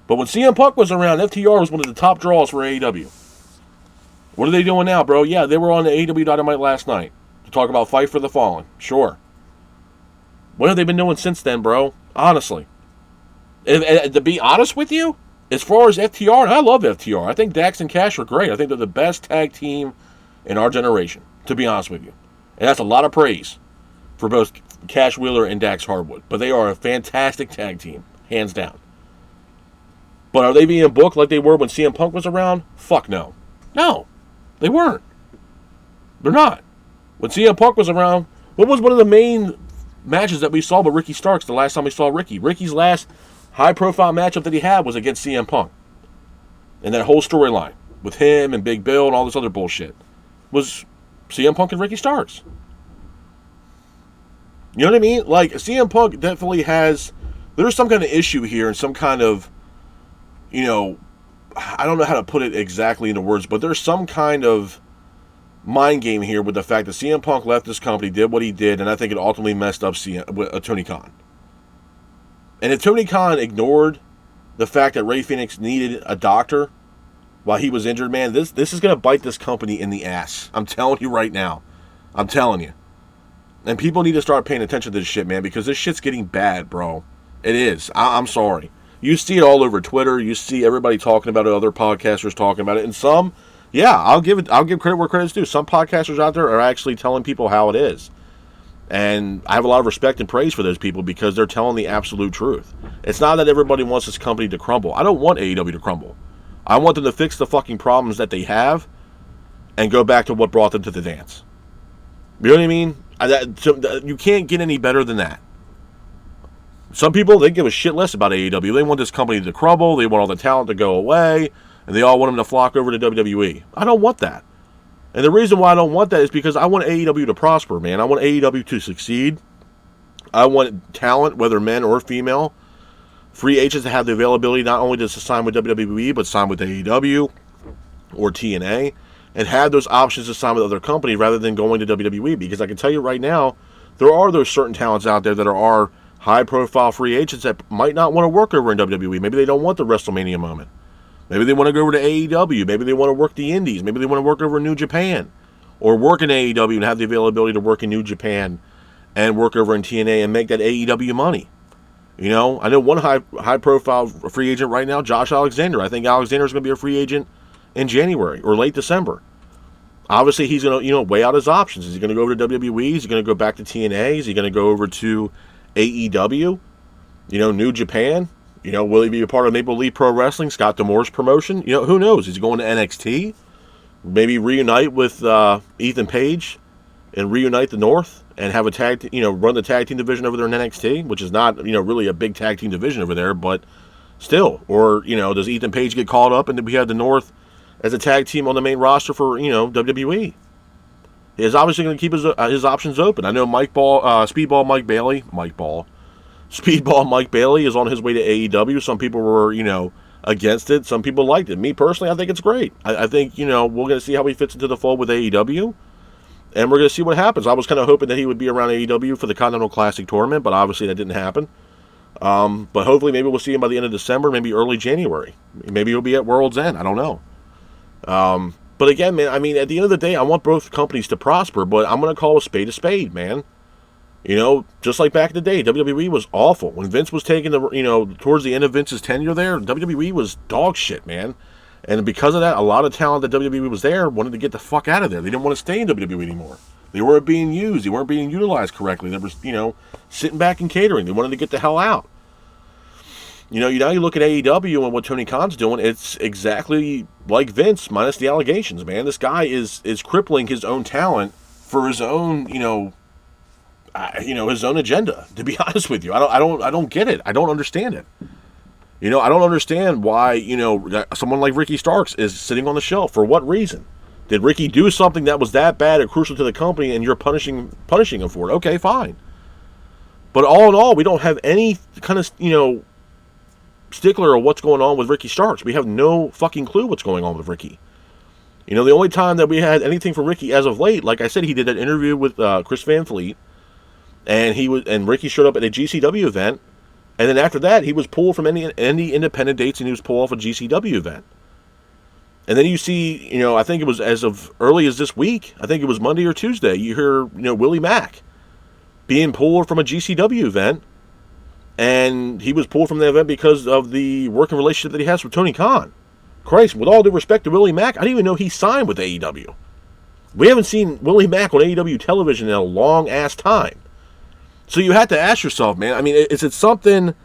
But when CM Punk was around, FTR was one of the top draws for AEW. What are they doing now, bro? Yeah, they were on the AEW Dynamite last night to talk about Fight for the Fallen. Sure. What have they been doing since then, bro? Honestly. To be honest with you, as far as FTR, and I love FTR. I think Dax and Cash are great. I think they're the best tag team in our generation, to be honest with you. And that's a lot of praise for both Cash Wheeler and Dax Hardwood. But they are a fantastic tag team, hands down. But are they being booked like they were when CM Punk was around? Fuck no. No, they weren't. They're not. When CM Punk was around, what was one of the main matches that we saw with Ricky Starks the last time we saw Ricky. Ricky's last high-profile matchup that he had was against CM Punk. And that whole storyline with him and Big Bill and all this other bullshit was CM Punk and Ricky Starks. You know what I mean? Like, CM Punk definitely has... There's some kind of issue here and some kind of, you know... I don't know how to put it exactly into words, but there's some kind of mind game here with the fact that CM Punk left this company, did what he did, and I think it ultimately messed up Tony Khan. And if Tony Khan ignored the fact that Rey Fenix needed a doctor while he was injured, man, this is going to bite this company in the ass. I'm telling you right now. I'm telling you. And people need to start paying attention to this shit, man, because this shit's getting bad, bro. It is. I'm sorry. You see it all over Twitter. You see everybody talking about it, other podcasters talking about it. And some, yeah, I'll give credit where credit's due. Some podcasters out there are actually telling people how it is. And I have a lot of respect and praise for those people because they're telling the absolute truth. It's not that everybody wants this company to crumble. I don't want AEW to crumble. I want them to fix the fucking problems that they have and go back to what brought them to the dance. You know what I mean? You can't get any better than that. Some people, they give a shit less about AEW. They want this company to crumble. They want all the talent to go away. And they all want them to flock over to WWE. I don't want that. And the reason why I don't want that is because I want AEW to prosper, man. I want AEW to succeed. I want talent, whether men or female, free agents to have the availability not only to sign with WWE, but sign with AEW or TNA, and have those options to sign with other companies rather than going to WWE. Because I can tell you right now, there are those certain talents out there that are high-profile free agents that might not want to work over in WWE. Maybe they don't want the WrestleMania moment. Maybe they want to go over to AEW. Maybe they want to work the Indies. Maybe they want to work over in New Japan. Or work in AEW and have the availability to work in New Japan and work over in TNA and make that AEW money. You know, I know one high-profile free agent right now, Josh Alexander. I think Alexander's going to be a free agent in January or late December. Obviously, he's going to, weigh out his options. Is he going to go over to WWE? Is he going to go back to TNA? Is he going to go over to AEW, New Japan, will he be a part of Maple Leaf Pro Wrestling, Scott D'Amore's promotion? Who knows? He's going to NXT, maybe reunite with Ethan Page and reunite the North and have a run the tag team division over there in NXT, which is not, really a big tag team division over there, but still. Or, does Ethan Page get called up and then we have the North as a tag team on the main roster for, WWE? He's obviously going to keep his options open. I know Speedball Mike Bailey is on his way to AEW. Some people were, against it. Some people liked it. Me personally, I think it's great. I think, we're going to see how he fits into the fold with AEW. And we're going to see what happens. I was kind of hoping that he would be around AEW for the Continental Classic Tournament, but obviously that didn't happen. But hopefully maybe we'll see him by the end of December, maybe early January. Maybe he'll be at World's End. I don't know. But again, man, I mean, at the end of the day, I want both companies to prosper, but I'm going to call a spade, man. Just like back in the day, WWE was awful. When Vince was taking towards the end of Vince's tenure there, WWE was dog shit, man. And because of that, a lot of talent that WWE was there wanted to get the fuck out of there. They didn't want to stay in WWE anymore. They weren't being used. They weren't being utilized correctly. They were, sitting back and catering. They wanted to get the hell out. Now you look at AEW and what Tony Khan's doing, it's exactly like Vince, minus the allegations, man. This guy is crippling his own talent for his own, his own agenda, to be honest with you. I don't get it. I don't understand it. I don't understand why, someone like Ricky Starks is sitting on the shelf. For what reason? Did Ricky do something that was that bad or crucial to the company and you're punishing him for it? Okay, fine. But all in all, we don't have any kind of, stickler of what's going on with Ricky Starks. We have no fucking clue what's going on with Ricky. The only time that we had anything from Ricky as of late, like I said, he did that interview with Chris Van Fleet, and Ricky showed up at a GCW event, and then after that, he was pulled from any independent dates, and he was pulled off a GCW event. And then you see, I think it was as of early as this week, I think it was Monday or Tuesday, you hear, Willie Mack being pulled from a GCW event. And he was pulled from the event because of the working relationship that he has with Tony Khan. Christ, with all due respect to Willie Mack, I didn't even know he signed with AEW. We haven't seen Willie Mack on AEW television in a long-ass time. So you have to ask yourself, man, I mean, is it something...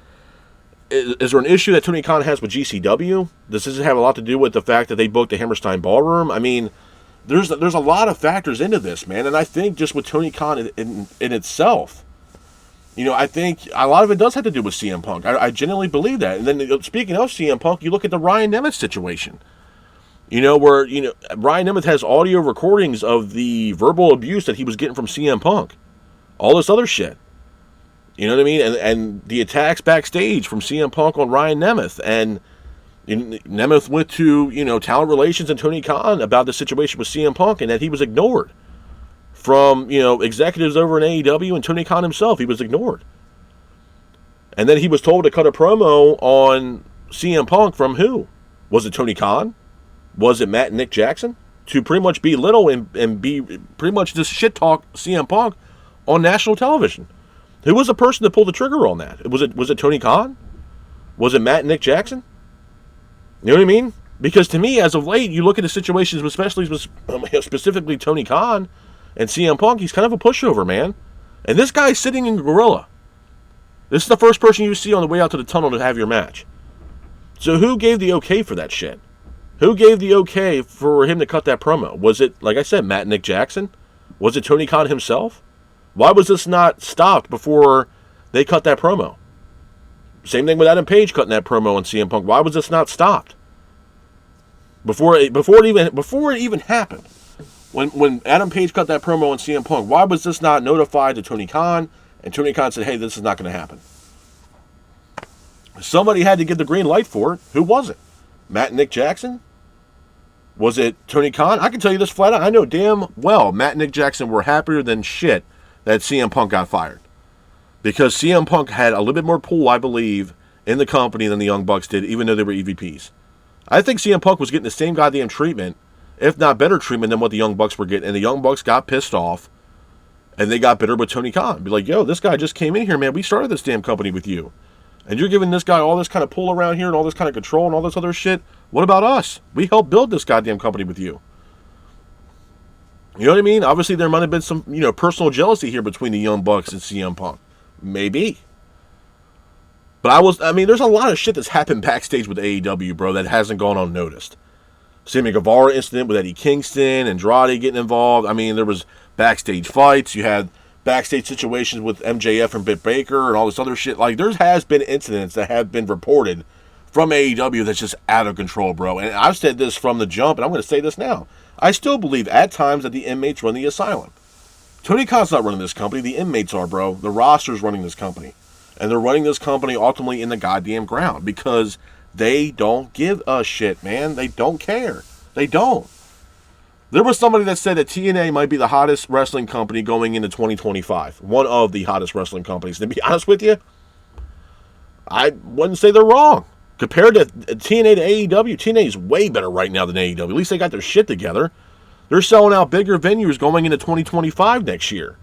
Is there an issue that Tony Khan has with GCW? Does this have a lot to do with the fact that they booked the Hammerstein Ballroom? I mean, there's a lot of factors into this, man. And I think just with Tony Khan in itself... I think a lot of it does have to do with CM Punk. I genuinely believe that. And then speaking of CM Punk, you look at the Ryan Nemeth situation. Where Ryan Nemeth has audio recordings of the verbal abuse that he was getting from CM Punk. All this other shit. You know what I mean? And the attacks backstage from CM Punk on Ryan Nemeth. And Nemeth went to, Talent Relations and Tony Khan about the situation with CM Punk and that he was ignored. From, executives over in AEW and Tony Khan himself, he was ignored. And then he was told to cut a promo on CM Punk from who? Was it Tony Khan? Was it Matt and Nick Jackson? To pretty much belittle and be pretty much just shit talk CM Punk on national television. Who was the person that pulled the trigger on that? Was it Tony Khan? Was it Matt and Nick Jackson? You know what I mean? Because to me, as of late, you look at the situations, especially specifically Tony Khan and CM Punk, he's kind of a pushover, man. And this guy's sitting in Gorilla. This is the first person you see on the way out to the tunnel to have your match. So who gave the okay for that shit? Who gave the okay for him to cut that promo? Was it, like I said, Matt and Nick Jackson? Was it Tony Khan himself? Why was this not stopped before they cut that promo? Same thing with Adam Page cutting that promo on CM Punk. Why was this not stopped? Before it even happened. When Adam Page cut that promo on CM Punk, why was this not notified to Tony Khan? And Tony Khan said, hey, this is not going to happen. Somebody had to give the green light for it. Who was it? Matt and Nick Jackson? Was it Tony Khan? I can tell you this flat out. I know damn well Matt and Nick Jackson were happier than shit that CM Punk got fired. Because CM Punk had a little bit more pull, I believe, in the company than the Young Bucks did, even though they were EVPs. I think CM Punk was getting the same goddamn treatment, if not better treatment than what the Young Bucks were getting. And the Young Bucks got pissed off, and they got bitter with Tony Khan. Be like, yo, this guy just came in here, man. We started this damn company with you. And you're giving this guy all this kind of pull around here and all this kind of control and all this other shit. What about us? We helped build this goddamn company with you. You know what I mean? Obviously, there might have been some, personal jealousy here between the Young Bucks and CM Punk. Maybe. But there's a lot of shit that's happened backstage with AEW, bro, that hasn't gone unnoticed. Sammy Guevara incident with Eddie Kingston, Andrade getting involved. There was backstage fights. You had backstage situations with MJF and Britt Baker and all this other shit. Like, there has been incidents that have been reported from AEW that's just out of control, bro. And I've said this from the jump, and I'm going to say this now. I still believe at times that the inmates run the asylum. Tony Khan's not running this company. The inmates are, bro. The roster's running this company. And they're running this company ultimately in the goddamn ground because they don't give a shit, man. They don't care. They don't. There was somebody that said that TNA might be the hottest wrestling company going into 2025. One of the hottest wrestling companies. To be honest with you, I wouldn't say they're wrong. Compared to TNA to AEW, TNA is way better right now than AEW. At least they got their shit together. They're selling out bigger venues going into 2025 next year.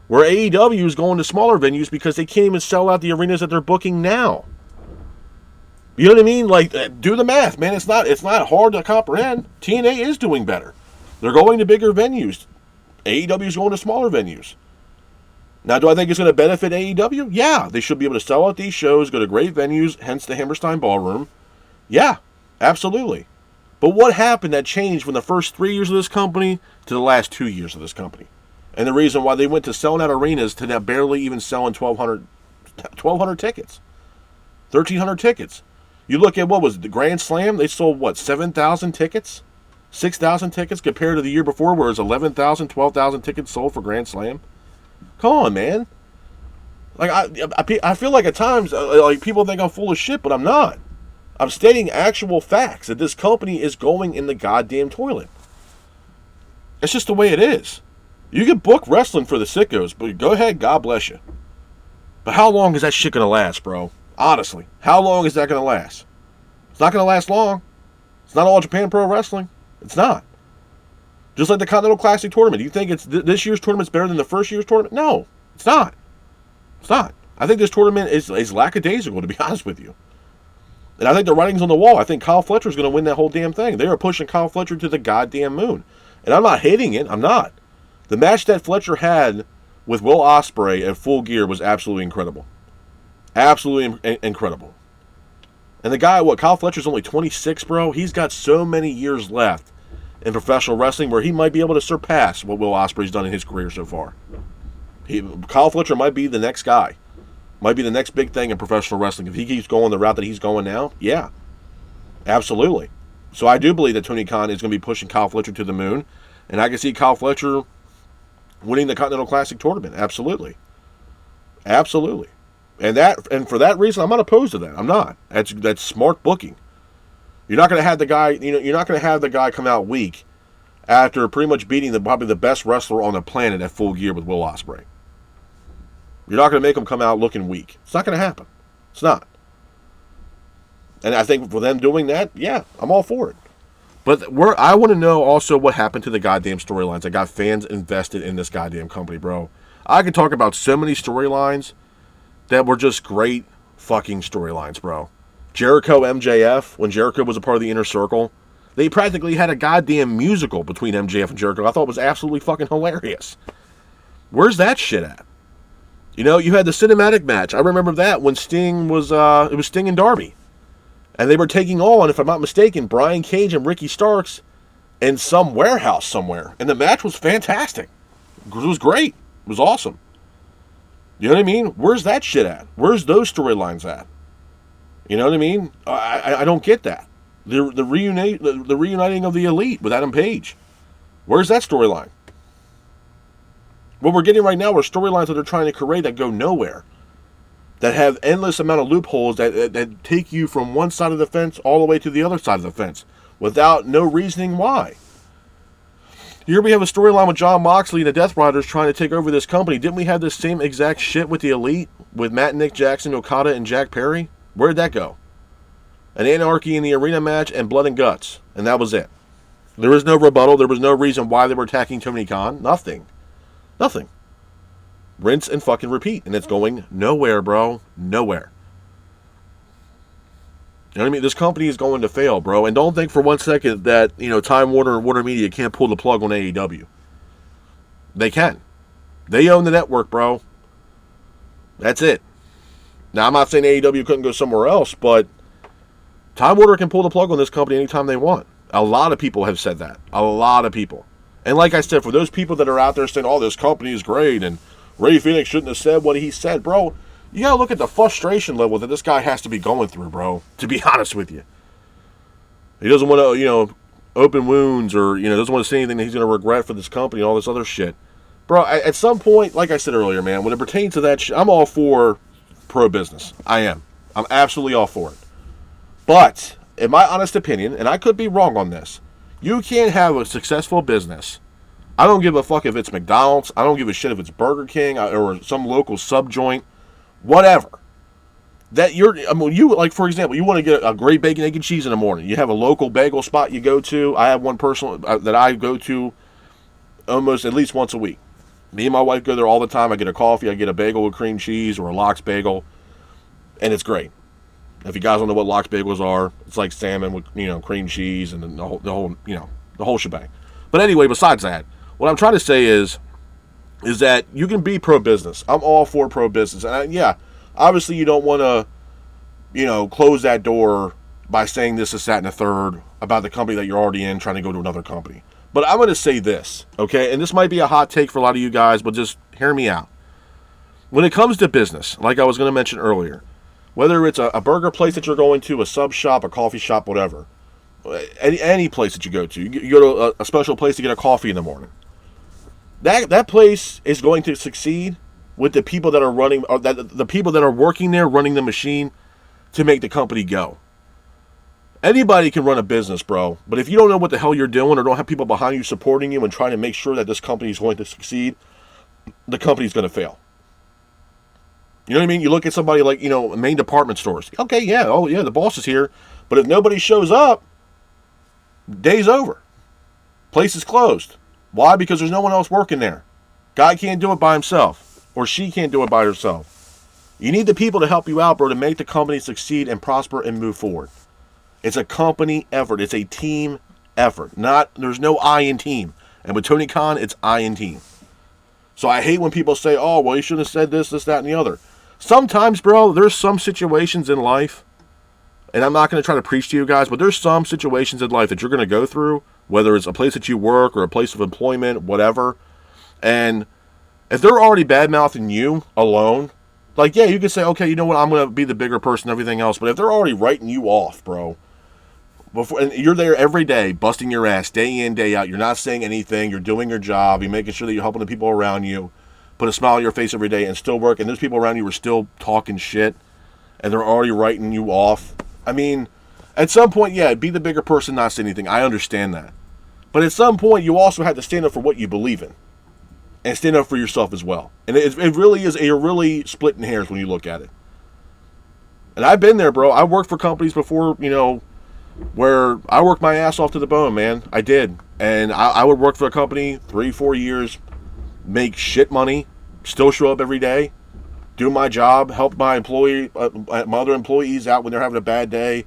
Where AEW is going to smaller venues because they can't even sell out the arenas that they're booking now. You know what I mean? Like, do the math, man. It's not hard to comprehend. TNA is doing better. They're going to bigger venues. AEW is going to smaller venues. Now, do I think it's going to benefit AEW? Yeah. They should be able to sell out these shows, go to great venues, hence the Hammerstein Ballroom. Yeah, absolutely. But what happened that changed from the first 3 years of this company to the last 2 years of this company? And the reason why they went to selling out arenas to now barely even selling 1,200 tickets. 1,300 tickets. You look at what was it, the Grand Slam? They sold, 7,000 tickets? 6,000 tickets compared to the year before where it was 11,000, 12,000 tickets sold for Grand Slam? Come on, man. Like, I feel like at times, like, people think I'm full of shit, but I'm not. I'm stating actual facts that this company is going in the goddamn toilet. It's just the way it is. You can book wrestling for the sickos, but go ahead, God bless you. But how long is that shit going to last, bro? Honestly, how long is that going to last? It's not going to last long. It's not All Japan Pro Wrestling. It's not. Just like the Continental Classic Tournament. Do you think this year's tournament's better than the first year's tournament? No, it's not. It's not. I think this tournament is lackadaisical, to be honest with you. And I think the writing's on the wall. I think Kyle Fletcher's going to win that whole damn thing. They are pushing Kyle Fletcher to the goddamn moon. And I'm not hating it. I'm not. The match that Fletcher had with Will Ospreay at Full Gear was absolutely incredible. Absolutely incredible. And the guy, Kyle Fletcher's only 26, bro. He's got so many years left in professional wrestling where he might be able to surpass what Will Ospreay's done in his career so far. Kyle Fletcher might be the next guy. Might be the next big thing in professional wrestling. If he keeps going the route that he's going now, yeah, absolutely. So I do believe that Tony Khan is going to be pushing Kyle Fletcher to the moon. And I can see Kyle Fletcher winning the Continental Classic tournament. Absolutely. Absolutely. And for that reason, I'm not opposed to that. I'm not. That's smart booking. You're not going to have the guy, you're not going to have the guy come out weak after pretty much beating probably the best wrestler on the planet at Full Gear with Will Ospreay. You're not going to make him come out looking weak. It's not going to happen. It's not. And I think for them doing that, yeah, I'm all for it. But I want to know also what happened to the goddamn storylines that got fans invested in this goddamn company, bro. I could talk about so many storylines that were just great fucking storylines, bro. Jericho MJF, when Jericho was a part of the Inner Circle, they practically had a goddamn musical between MJF and Jericho. I thought it was absolutely fucking hilarious. Where's that shit at? You know, you had the cinematic match. I remember that when Sting was, it was Sting and Darby. And they were taking on, if I'm not mistaken, Brian Cage and Ricky Starks in some warehouse somewhere. And the match was fantastic. It was great. It was awesome. You know what I mean? Where's that shit at? Where's those storylines at? You know what I mean? I don't get that. The reuniting of the Elite with Adam Page. Where's that storyline? What we're getting right now are storylines that they're trying to create that go nowhere. That have endless amount of loopholes that take you from one side of the fence all the way to the other side of the fence without no reasoning why. Here we have a storyline with Jon Moxley and the Death Riders trying to take over this company. Didn't we have the same exact shit with the Elite? With Matt, Nick Jackson, Okada, and Jack Perry? Where'd that go? An Anarchy in the Arena match and Blood and Guts. And that was it. There was no rebuttal. There was no reason why they were attacking Tony Khan. Nothing. Nothing. Rinse and fucking repeat. And it's going nowhere, bro. Nowhere. You know what I mean? This company is going to fail, bro. And don't think for 1 second that, Time Warner or Warner Media can't pull the plug on AEW. They can. They own the network, bro. That's it. Now, I'm not saying AEW couldn't go somewhere else, but Time Warner can pull the plug on this company anytime they want. A lot of people have said that. A lot of people. And like I said, for those people that are out there saying, oh, this company is great, and Ray Phoenix shouldn't have said what he said, bro, you gotta look at the frustration level that this guy has to be going through, bro, to be honest with you. He doesn't want to, open wounds or, doesn't want to say anything that he's going to regret for this company and all this other shit. Bro, at some point, like I said earlier, man, when it pertains to that shit, I'm all for pro-business. I am. I'm absolutely all for it. But, in my honest opinion, and I could be wrong on this, you can't have a successful business. I don't give a fuck if it's McDonald's. I don't give a shit if it's Burger King or some local sub-joint. Whatever. For example, you want to get a great bacon, egg, and cheese in the morning. You have a local bagel spot you go to. I have one personal that I go to almost at least once a week. Me and my wife go there all the time. I get a coffee. I get a bagel with cream cheese or a lox bagel. And it's great. If you guys don't know what lox bagels are, it's like salmon with, cream cheese and the whole shebang. But anyway, besides that, what I'm trying to say is that you can be pro-business. I'm all for pro-business. And obviously you don't want to, close that door by saying this, that, and the third about the company that you're already in, trying to go to another company. But I'm going to say this, okay? And this might be a hot take for a lot of you guys, but just hear me out. When it comes to business, like I was going to mention earlier, whether it's a burger place that you're going to, a sub shop, a coffee shop, whatever, any place that you go to, you go to a special place to get a coffee in the morning. That place is going to succeed with the people that are running, or the people that are working there, running the machine to make the company go. Anybody can run a business, bro. But if you don't know what the hell you're doing or don't have people behind you supporting you and trying to make sure that this company is going to succeed, the company's going to fail. You know what I mean? You look at somebody like, main department stores. Okay, yeah, the boss is here. But if nobody shows up, day's over. Place is closed. Why? Because there's no one else working there. Guy can't do it by himself. Or she can't do it by herself. You need the people to help you out, bro, to make the company succeed and prosper and move forward. It's a company effort. It's a team effort. There's no I in team. And with Tony Khan, it's I in team. So I hate when people say, oh, well, you shouldn't have said this, that, and the other. Sometimes, bro, there's some situations in life, and I'm not going to try to preach to you guys, but there's some situations in life that you're going to go through, whether it's a place that you work or a place of employment, whatever. And if they're already bad-mouthing you alone, Like, yeah, you could say, okay, you know what, I'm going to be the bigger person and everything else, but if they're already writing you off, bro, and you're there every day, busting your ass, day in, day out, you're not saying anything, you're doing your job, you're making sure that you're helping the people around you, put a smile on your face every day and still work, and those people around you are still talking shit, and they're already writing you off. I mean, at some point, yeah, be the bigger person, not say anything. I understand that. But at some point, you also have to stand up for what you believe in. And stand up for yourself as well. And it really is, you're really splitting hairs when you look at it. And I've been there, bro. I worked for companies before, where I worked my ass off to the bone, man. I did. And I would work for a company 3-4 years, make shit money, still show up every day, do my job, help my other employees out when they're having a bad day.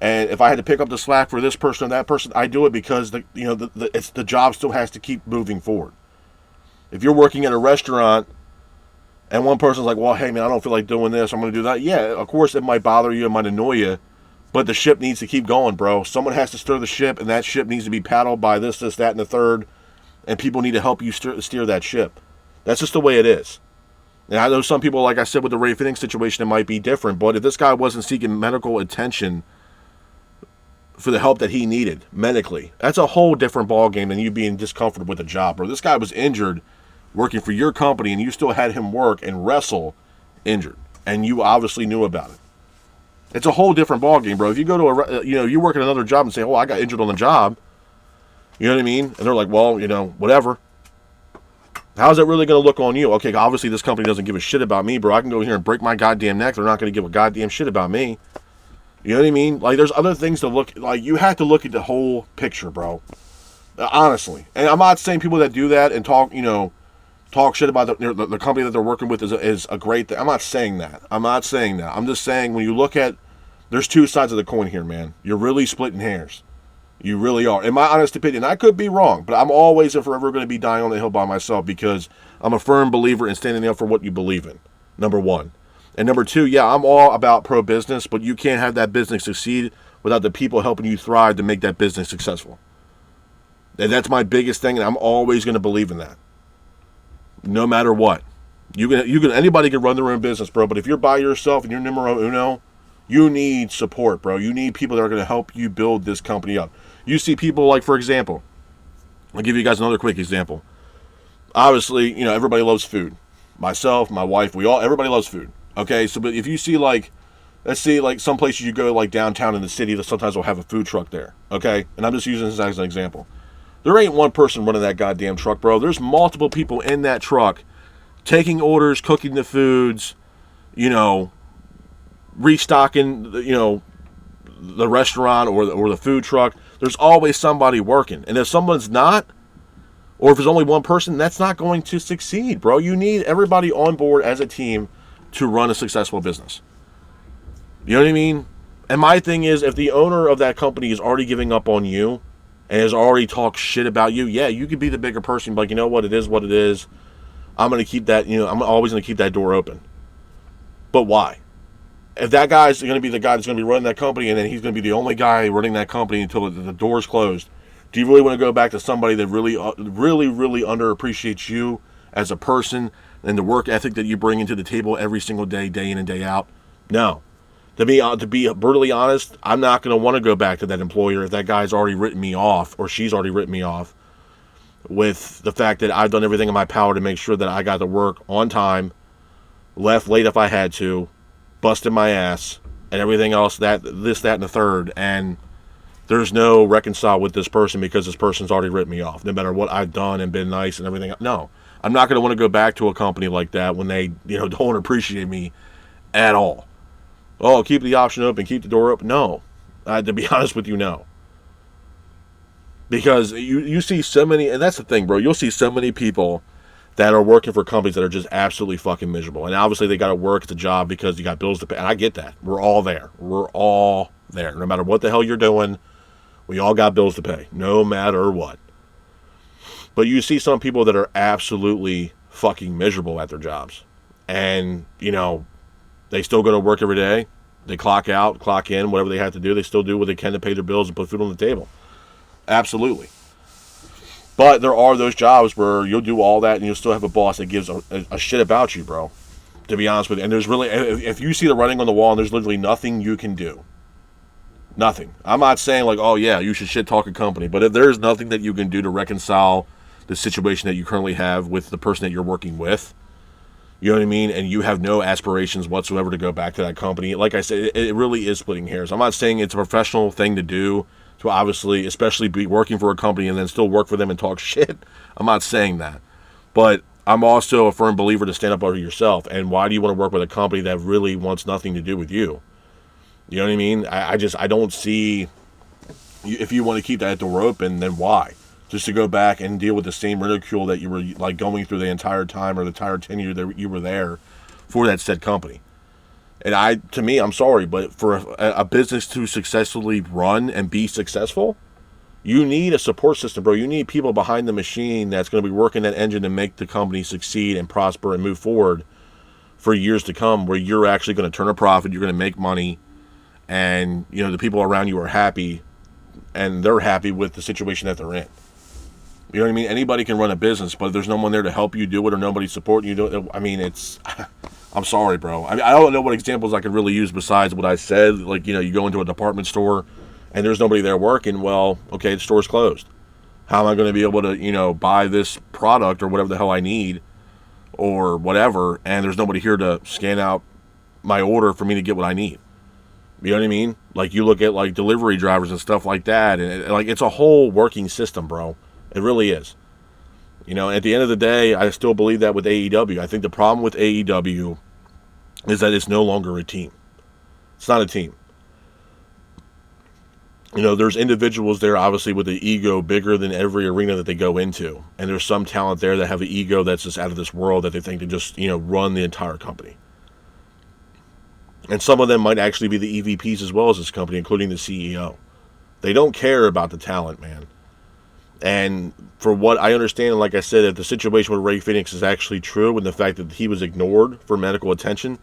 And if I had to pick up the slack for this person or that person, I do it because the job still has to keep moving forward. If you're working at a restaurant and one person's like, well, hey, man, I don't feel like doing this, I'm going to do that. Yeah, of course it might bother you, it might annoy you, but the ship needs to keep going, bro. Someone has to stir the ship, and that ship needs to be paddled by this, that, and the third, and people need to help you steer that ship. That's just the way it is. And I know some people, like I said, with the Ray Finnings situation, it might be different, but if this guy wasn't seeking medical attention for the help that he needed medically, that's a whole different ballgame than you being discomforted with a job, bro. This guy was injured working for your company, and you still had him work and wrestle injured, and you obviously knew about it. It's a whole different ballgame, bro. If you go to you work at another job and say, oh, I got injured on the job, you know what I mean? And they're like, well, whatever. How's that really going to look on you? Okay, obviously this company doesn't give a shit about me, bro. I can go here and break my goddamn neck. They're not going to give a goddamn shit about me. You know what I mean? Like, there's other things to look, like, you have to look at the whole picture, bro. Honestly. And I'm not saying people that do that and talk shit about the company that they're working with is a great thing. I'm not saying that. I'm just saying when you look at, there's two sides of the coin here, man. You're really splitting hairs. You really are. In my honest opinion, I could be wrong, but I'm always and forever going to be dying on the hill by myself because I'm a firm believer in standing up for what you believe in, number one. And number two, yeah, I'm all about pro-business, but you can't have that business succeed without the people helping you thrive to make that business successful. And that's my biggest thing, and I'm always going to believe in that. No matter what. Anybody can run their own business, bro, but if you're by yourself and you're numero uno, you need support, bro. You need people that are going to help you build this company up. You see people like, for example, I'll give you guys another quick example. Obviously, everybody loves food. Myself, my wife, everybody loves food. Okay, so but if you see let's see some places you go like downtown in the city that sometimes will have a food truck there. Okay, and I'm just using this as an example. There ain't one person running that goddamn truck, bro. There's multiple people in that truck taking orders, cooking the foods, restocking, the restaurant or the food truck. There's always somebody working. And if someone's not, or if there's only one person, that's not going to succeed, bro. You need everybody on board as a team to run a successful business. You know what I mean? And my thing is, if the owner of that company is already giving up on you and has already talked shit about you, yeah, you could be the bigger person, but you know what? It is what it is. I'm going to keep that, I'm always going to keep that door open. But why? If that guy's going to be the guy that's going to be running that company and then he's going to be the only guy running that company until the door's closed, do you really want to go back to somebody that really, really, really underappreciates you as a person and the work ethic that you bring into the table every single day, day in and day out? No. To be brutally honest, I'm not going to want to go back to that employer if that guy's already written me off or she's already written me off with the fact that I've done everything in my power to make sure that I got to work on time, left late if I had to, busted my ass, and everything else, that, and the third, and there's no reconcile with this person because this person's already written me off, no matter what I've done and been nice and everything. No, I'm not going to want to go back to a company like that when they, don't appreciate me at all. Oh, keep the option open, keep the door open. No, to be honest with you, no. Because you see so many, and that's the thing, bro, you'll see so many people that are working for companies that are just absolutely fucking miserable. And obviously they got to work at the job because you got bills to pay. And I get that. We're all there. No matter what the hell you're doing, we all got bills to pay. No matter what. But you see some people that are absolutely fucking miserable at their jobs. And, they still go to work every day. They clock out, clock in, whatever they have to do. They still do what they can to pay their bills and put food on the table. Absolutely. But there are those jobs where you'll do all that and you'll still have a boss that gives a shit about you, bro. to be honest with you. And there's really, if you see the writing on the wall and there's literally nothing you can do, nothing. I'm not saying like, oh yeah, you should shit talk a company, but if there's nothing that you can do to reconcile the situation that you currently have with the person that you're working with, you know what I mean, and you have no aspirations whatsoever to go back to that company, like I said, it really is splitting hairs. I'm not saying it's a professional thing to do, to obviously, especially be working for a company and then still work for them and talk shit. I'm not saying that. But I'm also a firm believer to stand up for yourself. And why do you want to work with a company that really wants nothing to do with you? You know what I mean? I don't see, if you want to keep that door open, then why? Just to go back and deal with the same ridicule that you were like going through the entire time or the entire tenure that you were there for that said company. And to me, I'm sorry, but for a business to successfully run and be successful, you need a support system, bro. You need people behind the machine that's going to be working that engine to make the company succeed and prosper and move forward for years to come, where you're actually going to turn a profit, you're going to make money, and you know the people around you are happy, and they're happy with the situation that they're in. You know what I mean? Anybody can run a business, but if there's no one there to help you do it or nobody supporting you do it, I mean, it's... I'm sorry, bro. I mean, I don't know what examples I could really use besides what I said. Like, you know, you go into a department store and there's nobody there working. Well, okay, the store's closed. How am I going to be able to, you know, buy this product or whatever the hell I need or whatever, and there's nobody here to scan out my order for me to get what I need? You know what I mean? Like, you look at, like, delivery drivers and stuff like that, and, like, it's a whole working system, bro. It really is. You know, at the end of the day, I still believe that with AEW. I think the problem with AEW is that it's no longer a team. It's not a team. You know, there's individuals there, obviously, with the ego bigger than every arena that they go into. And there's some talent there that have an ego that's just out of this world that they think to just, you know, run the entire company. And some of them might actually be the EVPs as well as this company, including the CEO. They don't care about the talent, man. And for what I understand, like I said, if the situation with Rey Fenix is actually true, and the fact that he was ignored for medical attention,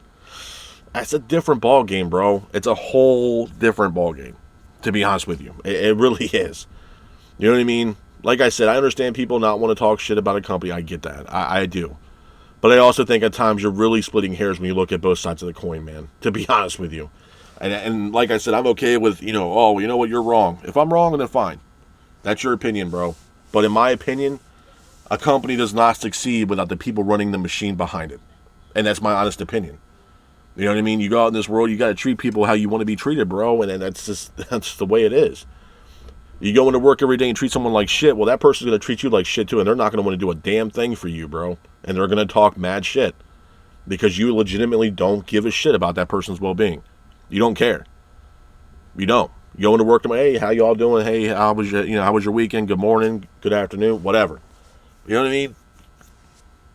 that's a different ball game, bro. It's a whole different ball game, to be honest with you. It really is. You know what I mean? Like I said, I understand people not want to talk shit about a company. I get that. I do. But I also think at times you're really splitting hairs when you look at both sides of the coin, man, to be honest with you. And like I said, I'm okay with, you know, oh, you know what, you're wrong. If I'm wrong, then fine. That's your opinion, bro. But in my opinion, a company does not succeed without the people running the machine behind it. And that's my honest opinion. You know what I mean? You go out in this world, you got to treat people how you want to be treated, bro. And that's the way it is. You go into work every day and treat someone like shit, well, that person's going to treat you like shit too. And they're not going to want to do a damn thing for you, bro. And they're going to talk mad shit. Because you legitimately don't give a shit about that person's well-being. You don't care. You don't. You go into work, hey, how y'all doing? Hey, how was your weekend? Good morning, good afternoon, whatever. You know what I mean?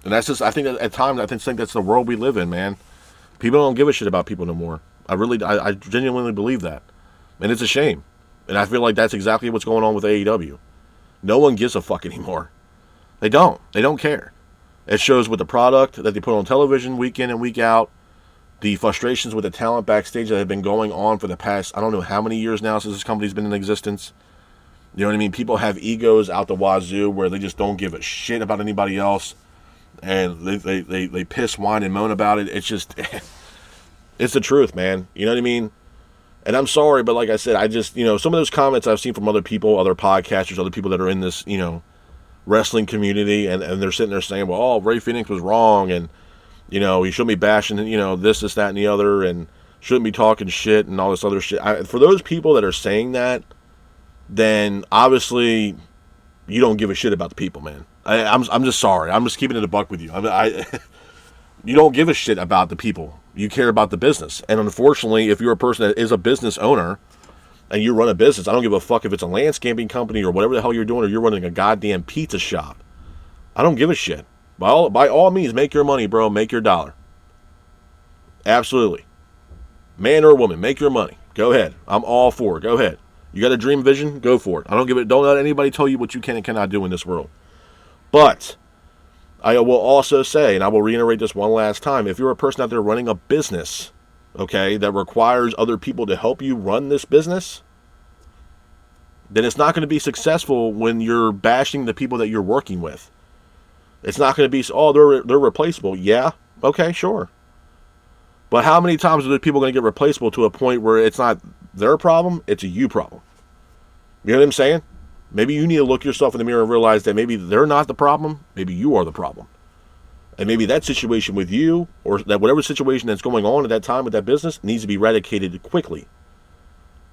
And that's just, I think at times, I think that's the world we live in, man. People don't give a shit about people no more. I genuinely believe that. And it's a shame. And I feel like that's exactly what's going on with AEW. No one gives a fuck anymore. They don't. They don't care. It shows with the product that they put on television week in and week out. The frustrations with the talent backstage that have been going on for the past, I don't know how many years now since this company's been in existence. You know what I mean? People have egos out the wazoo where they just don't give a shit about anybody else. And they piss, whine, and moan about it. It's just, it's the truth, man. You know what I mean? And I'm sorry, but like I said, I just, you know, some of those comments I've seen from other people, other podcasters, other people that are in this, you know, wrestling community, and they're sitting there saying, well, Rey Fenix was wrong, and you know, he shouldn't be bashing, you know, this, that, and the other, and shouldn't be talking shit and all this other shit. For those people that are saying that, then obviously you don't give a shit about the people, man. I'm just sorry. I'm just keeping it a buck with you. You don't give a shit about the people. You care about the business. And unfortunately, if you're a person that is a business owner and you run a business, I don't give a fuck if it's a landscaping company or whatever the hell you're doing, or you're running a goddamn pizza shop. I don't give a shit. By all means, make your money, bro. Make your dollar. Absolutely. Man or woman, make your money. Go ahead. I'm all for it. Go ahead. You got a dream vision? Go for it. Don't let anybody tell you what you can and cannot do in this world. But I will also say, and I will reiterate this one last time, if you're a person out there running a business, okay, that requires other people to help you run this business, then it's not going to be successful when you're bashing the people that you're working with. It's not going to be, oh, they're replaceable. Yeah, okay, sure. But how many times are those people going to get replaceable to a point where it's not their problem, it's a you problem? You know what I'm saying? Maybe you need to look yourself in the mirror and realize that maybe they're not the problem, maybe you are the problem. And maybe that situation with you, or that whatever situation that's going on at that time with that business, needs to be eradicated quickly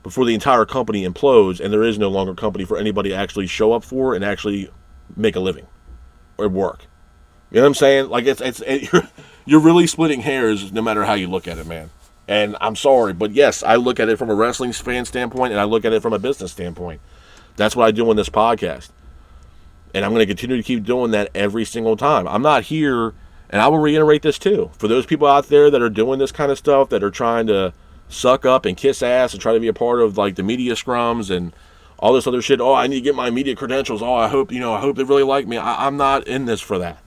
before the entire company implodes and there is no longer a company for anybody to actually show up for and actually make a living or work. You know what I'm saying? Like, you're really splitting hairs no matter how you look at it, man. And I'm sorry, but yes, I look at it from a wrestling fan standpoint and I look at it from a business standpoint. That's what I do on this podcast. And I'm going to continue to keep doing that every single time. I'm not here, and I will reiterate this too. For those people out there that are doing this kind of stuff, that are trying to suck up and kiss ass and try to be a part of like the media scrums and all this other shit. Oh, I need to get my media credentials. Oh, I hope they really like me. I'm not in this for that.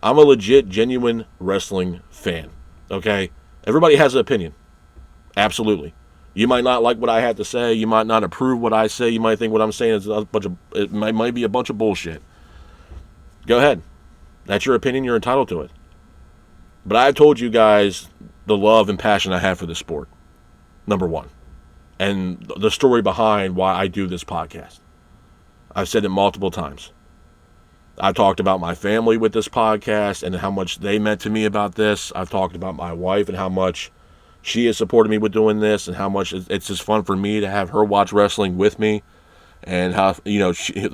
I'm a legit, genuine wrestling fan. Okay? Everybody has an opinion. Absolutely. You might not like what I have to say. You might not approve what I say. You might think what I'm saying is it might be a bunch of bullshit. Go ahead. That's your opinion. You're entitled to it. But I've told you guys the love and passion I have for this sport. Number one. And the story behind why I do this podcast. I've said it multiple times. I've talked about my family with this podcast and how much they meant to me about this. I've talked about my wife and how much she has supported me with doing this and how much it's just fun for me to have her watch wrestling with me and how,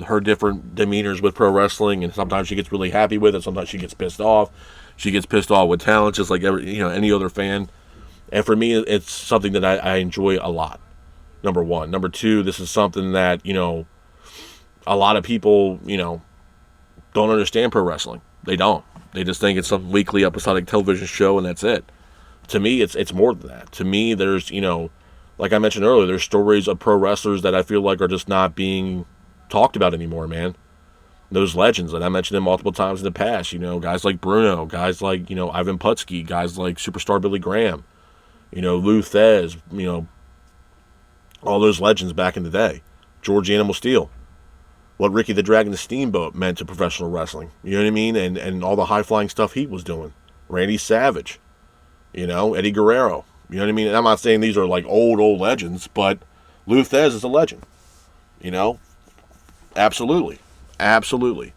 her different demeanors with pro wrestling, and sometimes she gets really happy with it. Sometimes she gets pissed off. She gets pissed off with talent just like any other fan. And for me, it's something that I enjoy a lot. Number one. Number two, this is something that, a lot of people, don't understand pro wrestling. They don't. They just think it's some weekly episodic television show and that's it. To me, it's more than that. To me, there's, like I mentioned earlier, there's stories of pro wrestlers that I feel like are just not being talked about anymore, man. Those legends, and I mentioned them multiple times in the past, guys like Bruno, guys like, Ivan Putski, guys like Superstar Billy Graham, Lou Thez, all those legends back in the day. George Animal Steel. What Ricky the Dragon the Steamboat meant to professional wrestling. You know what I mean? And all the high-flying stuff he was doing. Randy Savage. Eddie Guerrero. You know what I mean? And I'm not saying these are like old legends, but Lou Thez is a legend. Absolutely. Absolutely.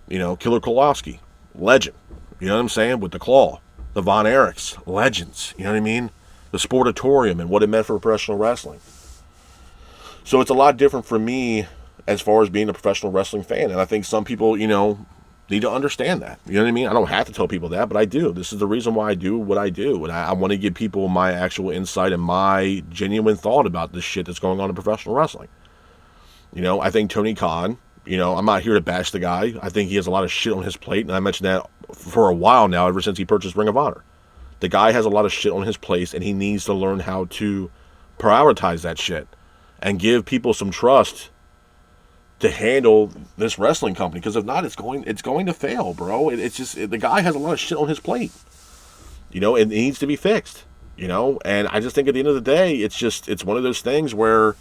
Killer Kowalski. Legend. You know what I'm saying? With the Claw. The Von Erichs. Legends. You know what I mean? The Sportatorium and what it meant for professional wrestling. So it's a lot different for me as far as being a professional wrestling fan. And I think some people, need to understand that. You know what I mean? I don't have to tell people that, but I do. This is the reason why I do what I do. And I want to give people my actual insight and my genuine thought about this shit that's going on in professional wrestling. I think Tony Khan, I'm not here to bash the guy. I think he has a lot of shit on his plate. And I mentioned that for a while now, ever since he purchased Ring of Honor. The guy has a lot of shit on his plate, and he needs to learn how to prioritize that shit and give people some trust to handle this wrestling company, because if not, it's going to fail, bro. It's just the guy has a lot of shit on his plate. It needs to be fixed. And I just think at the end of the day, it's one of those things where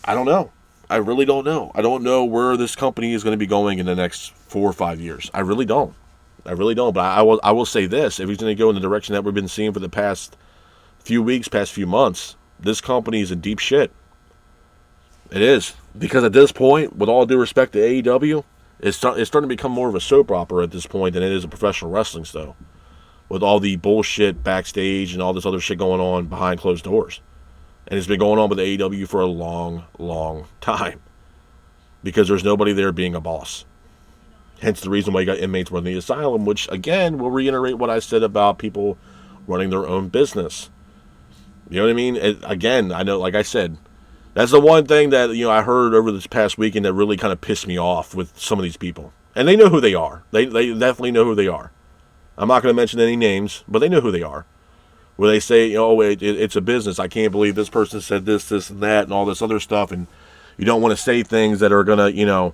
I don't know. I really don't know. I don't know where this company is going to be going in the next 4 or 5 years. I really don't. But I will say this: if he's going to go in the direction that we've been seeing for the past few weeks, past few months, this company is in deep shit. It is. Because at this point, with all due respect to AEW, it's starting to become more of a soap opera at this point than it is a professional wrestling show. With all the bullshit backstage and all this other shit going on behind closed doors. And it's been going on with AEW for a long, long time. Because there's nobody there being a boss. Hence the reason why you got inmates running the asylum, which, again, will reiterate what I said about people running their own business. You know what I mean? Again, I know, like I said, that's the one thing that, I heard over this past weekend that really kind of pissed me off with some of these people. And they know who they are. They definitely know who they are. I'm not going to mention any names, but they know who they are. Where they say, it's a business. I can't believe this person said this, and that, and all this other stuff. And you don't want to say things that are going to,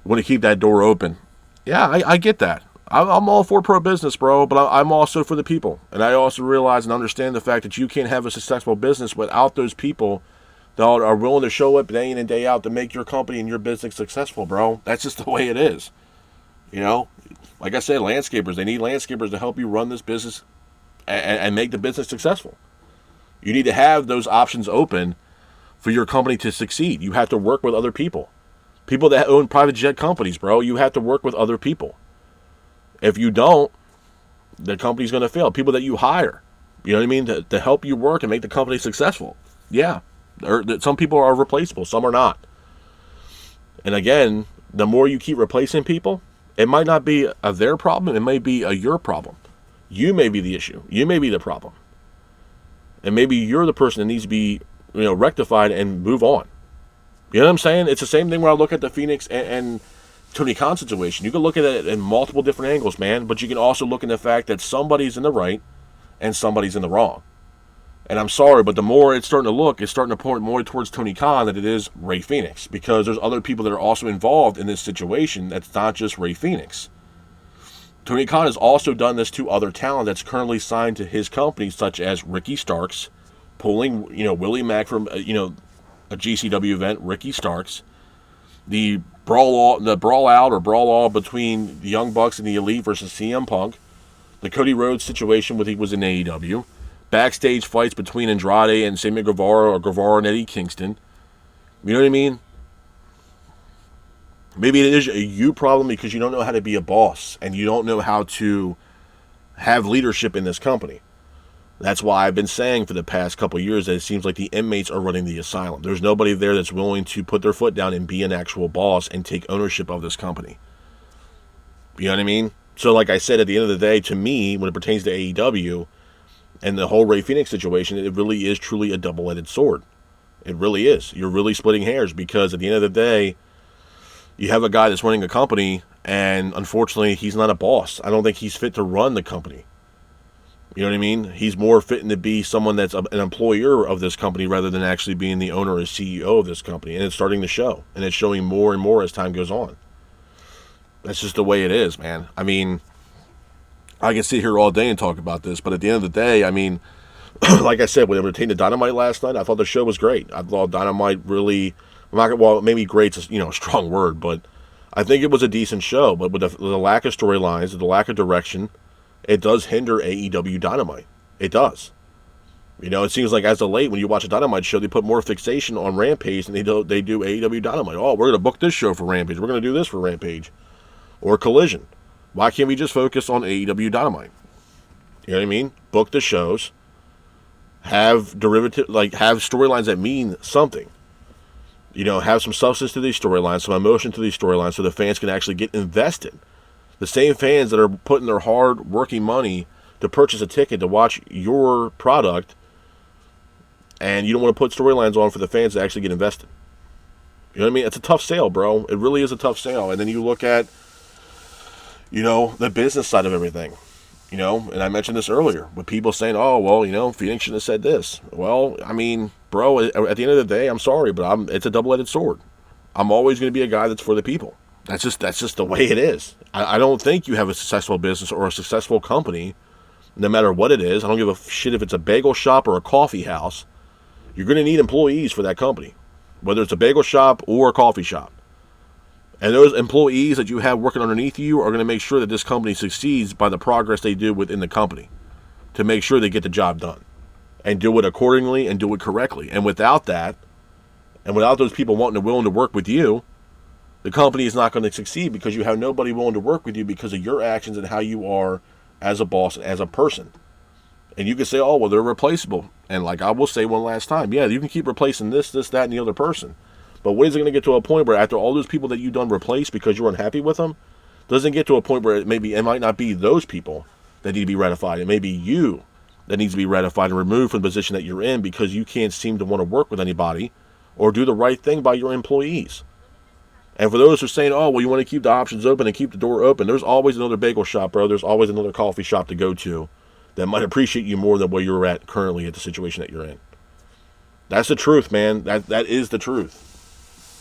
want to keep that door open. Yeah, I get that. I'm all for pro business, bro, but I'm also for the people. And I also realize and understand the fact that you can't have a successful business without those people that are willing to show up day in and day out to make your company and your business successful, bro. That's just the way it is. Like I said, landscapers, they need landscapers to help you run this business and make the business successful. You need to have those options open for your company to succeed. You have to work with other people. People that own private jet companies, bro, you have to work with other people. If you don't, the company's going to fail. People that you hire, you know what I mean, to help you work and make the company successful. Yeah, some people are replaceable, some are not. And again, the more you keep replacing people, it might not be a their problem, it may be a your problem. You may be the issue. You may be the problem. And maybe you're the person that needs to be, rectified and move on. You know what I'm saying? It's the same thing when I look at the Phoenix and Tony Khan situation. You can look at it in multiple different angles, man, but you can also look in the fact that somebody's in the right and somebody's in the wrong. And I'm sorry, but the more it's starting to look, it's starting to point more towards Tony Khan than it is Ray Phoenix, because there's other people that are also involved in this situation that's not just Ray Phoenix. Tony Khan has also done this to other talent that's currently signed to his company, such as Ricky Starks, pulling, Willie Mack from, a GCW event, Ricky Starks, the brawl out between the Young Bucks and the Elite versus CM Punk, the Cody Rhodes situation when he was in AEW, backstage fights between Andrade and Sammy Guevara, or Guevara and Eddie Kingston. You know what I mean? Maybe it is a you problem because you don't know how to be a boss and you don't know how to have leadership in this company. That's why I've been saying for the past couple of years that it seems like the inmates are running the asylum. There's nobody there that's willing to put their foot down and be an actual boss and take ownership of this company. You know what I mean? So like I said, at the end of the day, to me, when it pertains to AEW and the whole Ray Phoenix situation, it really is truly a double-edged sword. It really is. You're really splitting hairs because at the end of the day, you have a guy that's running a company and unfortunately he's not a boss. I don't think he's fit to run the company. You know what I mean? He's more fitting to be someone that's an employer of this company rather than actually being the owner or CEO of this company. And it's starting to show. And it's showing more and more as time goes on. That's just the way it is, man. I mean, I can sit here all day and talk about this, but at the end of the day, I mean, like I said, when it pertained to Dynamite last night, I thought the show was great. I thought Dynamite really, maybe great's a strong word, but I think it was a decent show. But with the lack of storylines, the lack of direction, it does hinder AEW Dynamite. It does. It seems like as of late, when you watch a Dynamite show, they put more fixation on Rampage than they do AEW Dynamite. Oh, we're going to book this show for Rampage. We're going to do this for Rampage. Or Collision. Why can't we just focus on AEW Dynamite? You know what I mean? Book the shows. Have have storylines that mean something. Have some substance to these storylines, some emotion to these storylines, so the fans can actually get invested. The same fans that are putting their hard working money to purchase a ticket to watch your product, and you don't want to put storylines on for the fans to actually get invested. You know what I mean? It's a tough sale, bro. It really is a tough sale. And then you look at, the business side of everything. And I mentioned this earlier, with people saying, oh, well, Phoenix shouldn't have said this. Well, I mean, bro, at the end of the day, I'm sorry, but it's a double-edged sword. I'm always going to be a guy that's for the people. That's just the way it is. I don't think you have a successful business or a successful company, no matter what it is. I don't give a shit if it's a bagel shop or a coffee house. You're going to need employees for that company, whether it's a bagel shop or a coffee shop. And those employees that you have working underneath you are going to make sure that this company succeeds by the progress they do within the company to make sure they get the job done and do it accordingly and do it correctly. And without that, and without those people wanting and willing to work with you, the company is not going to succeed because you have nobody willing to work with you because of your actions and how you are as a boss, as a person. And you can say, oh, well, they're replaceable. And like I will say one last time, yeah, you can keep replacing this, that, and the other person. But when is it going to get to a point where after all those people that you've done replace because you're unhappy with them, doesn't get to a point where it might not be those people that need to be ratified. It may be you that needs to be ratified and removed from the position that you're in because you can't seem to want to work with anybody or do the right thing by your employees. And for those who are saying, oh, well, you want to keep the options open and keep the door open, there's always another bagel shop, bro. There's always another coffee shop to go to that might appreciate you more than where you're at currently at the situation that you're in. That's the truth, man. That is the truth.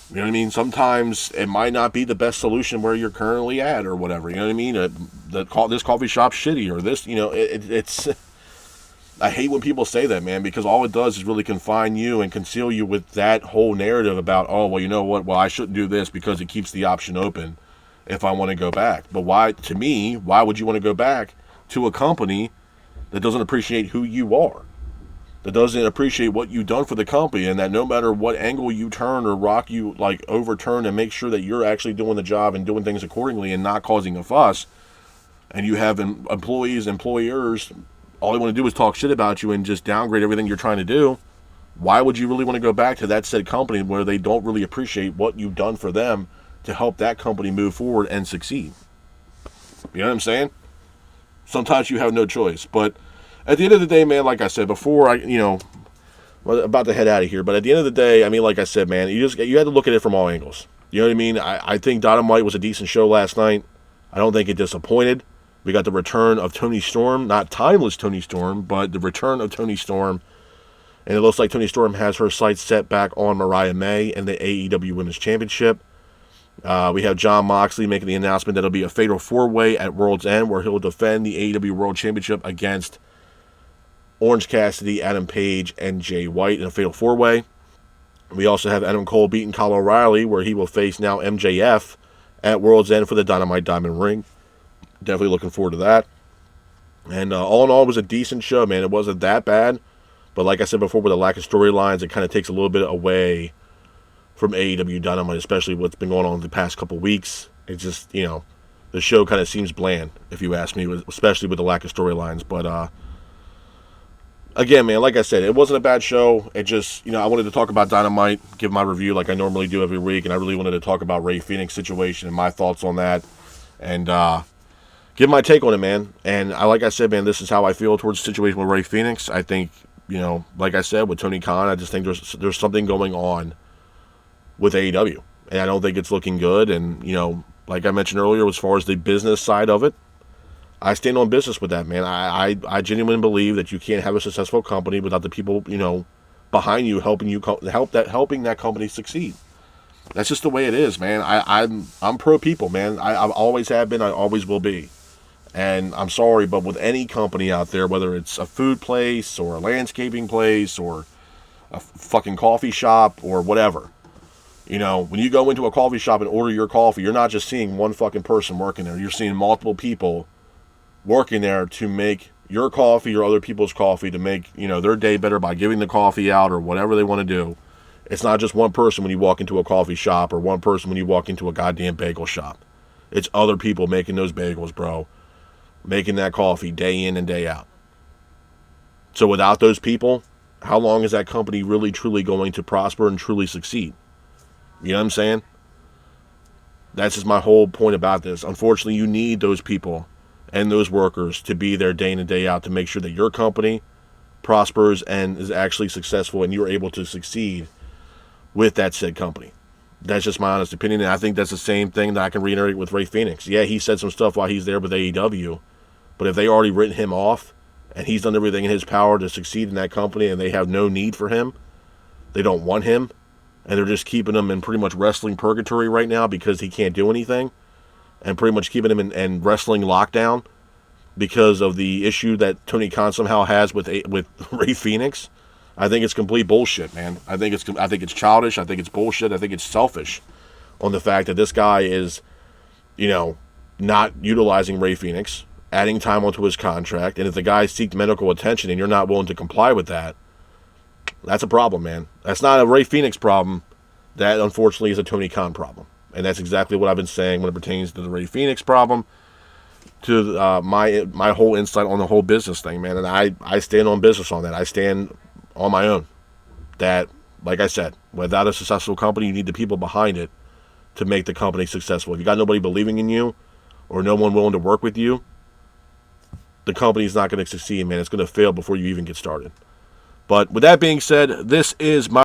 You know what I mean? Sometimes it might not be the best solution where you're currently at or whatever. You know what I mean? This coffee shop's shitty or this, it's... I hate when people say that, man, because all it does is really confine you and conceal you with that whole narrative about, oh, well, you know what? Well, I shouldn't do this because it keeps the option open if I want to go back. But why would you want to go back to a company that doesn't appreciate who you are, that doesn't appreciate what you've done for the company, and that no matter what angle you turn or rock you like overturn and make sure that you're actually doing the job and doing things accordingly and not causing a fuss, and you have employees, employers, all they want to do is talk shit about you and just downgrade everything you're trying to do, why would you really want to go back to that said company where they don't really appreciate what you've done for them to help that company move forward and succeed? You know what I'm saying? Sometimes you have no choice. But at the end of the day, man, like I said before, about to head out of here. But at the end of the day, I mean, like I said, man, you had to look at it from all angles. You know what I mean? I think Dynamite was a decent show last night. I don't think it disappointed. We got the return of Toni Storm, not timeless Toni Storm, but the return of Toni Storm. And it looks like Toni Storm has her sights set back on Mariah May and the AEW Women's Championship. We have Jon Moxley making the announcement that it'll be a fatal 4-way at World's End where he'll defend the AEW World Championship against Orange Cassidy, Adam Page, and Jay White in a fatal 4-way. We also have Adam Cole beating Kyle O'Reilly where he will face now MJF at World's End for the Dynamite Diamond Ring. Definitely looking forward to that. And all in all, it was a decent show, man. It wasn't that bad. But like I said before, with the lack of storylines, it kind of takes a little bit away from AEW Dynamite, especially what's been going on the past couple weeks. It's just, the show kind of seems bland, if you ask me, especially with the lack of storylines. But, again, man, like I said, it wasn't a bad show. It just, I wanted to talk about Dynamite, give my review like I normally do every week, and I really wanted to talk about Rey Fénix situation and my thoughts on that, and give my take on it, man. And like I said, man, this is how I feel towards the situation with Rey Fénix. I think, like I said, with Tony Khan, I just think there's something going on with AEW. And I don't think it's looking good. And, like I mentioned earlier, as far as the business side of it, I stand on business with that, man. I genuinely believe that you can't have a successful company without the people, behind you helping that company succeed. That's just the way it is, man. I'm pro people, man. I always have been. I always will be. And I'm sorry, but with any company out there, whether it's a food place or a landscaping place or a fucking coffee shop or whatever, when you go into a coffee shop and order your coffee, you're not just seeing one fucking person working there. You're seeing multiple people working there to make your coffee or other people's coffee to make, their day better by giving the coffee out or whatever they want to do. It's not just one person when you walk into a coffee shop or one person when you walk into a goddamn bagel shop. It's other people making those bagels, bro. Making that coffee day in and day out. So without those people, how long is that company really truly going to prosper and truly succeed? You know what I'm saying? That's just my whole point about this. Unfortunately, you need those people and those workers to be there day in and day out to make sure that your company prospers and is actually successful and you're able to succeed with that said company. That's just my honest opinion, and I think that's the same thing that I can reiterate with Rey Fénix. Yeah, he said some stuff while he's there with AEW, but if they already written him off and he's done everything in his power to succeed in that company and they have no need for him, they don't want him, and they're just keeping him in pretty much wrestling purgatory right now because he can't do anything, and pretty much keeping him in wrestling lockdown because of the issue that Tony Khan somehow has with Rey Fénix. I think it's complete bullshit, man. I think it's childish. I think it's bullshit. I think it's selfish on the fact that this guy is, not utilizing Rey Fénix, adding time onto his contract, and if the guy seeks medical attention and you're not willing to comply with that, that's a problem, man. That's not a Rey Fénix problem. That, unfortunately, is a Tony Khan problem. And that's exactly what I've been saying when it pertains to the Rey Fénix problem, to my whole insight on the whole business thing, man. And I stand on business on that. I stand on my own. That, like I said, without a successful company, you need the people behind it to make the company successful. If you got nobody believing in you or no one willing to work with you, the company's not going to succeed, man. It's going to fail before you even get started. But with that being said, this is my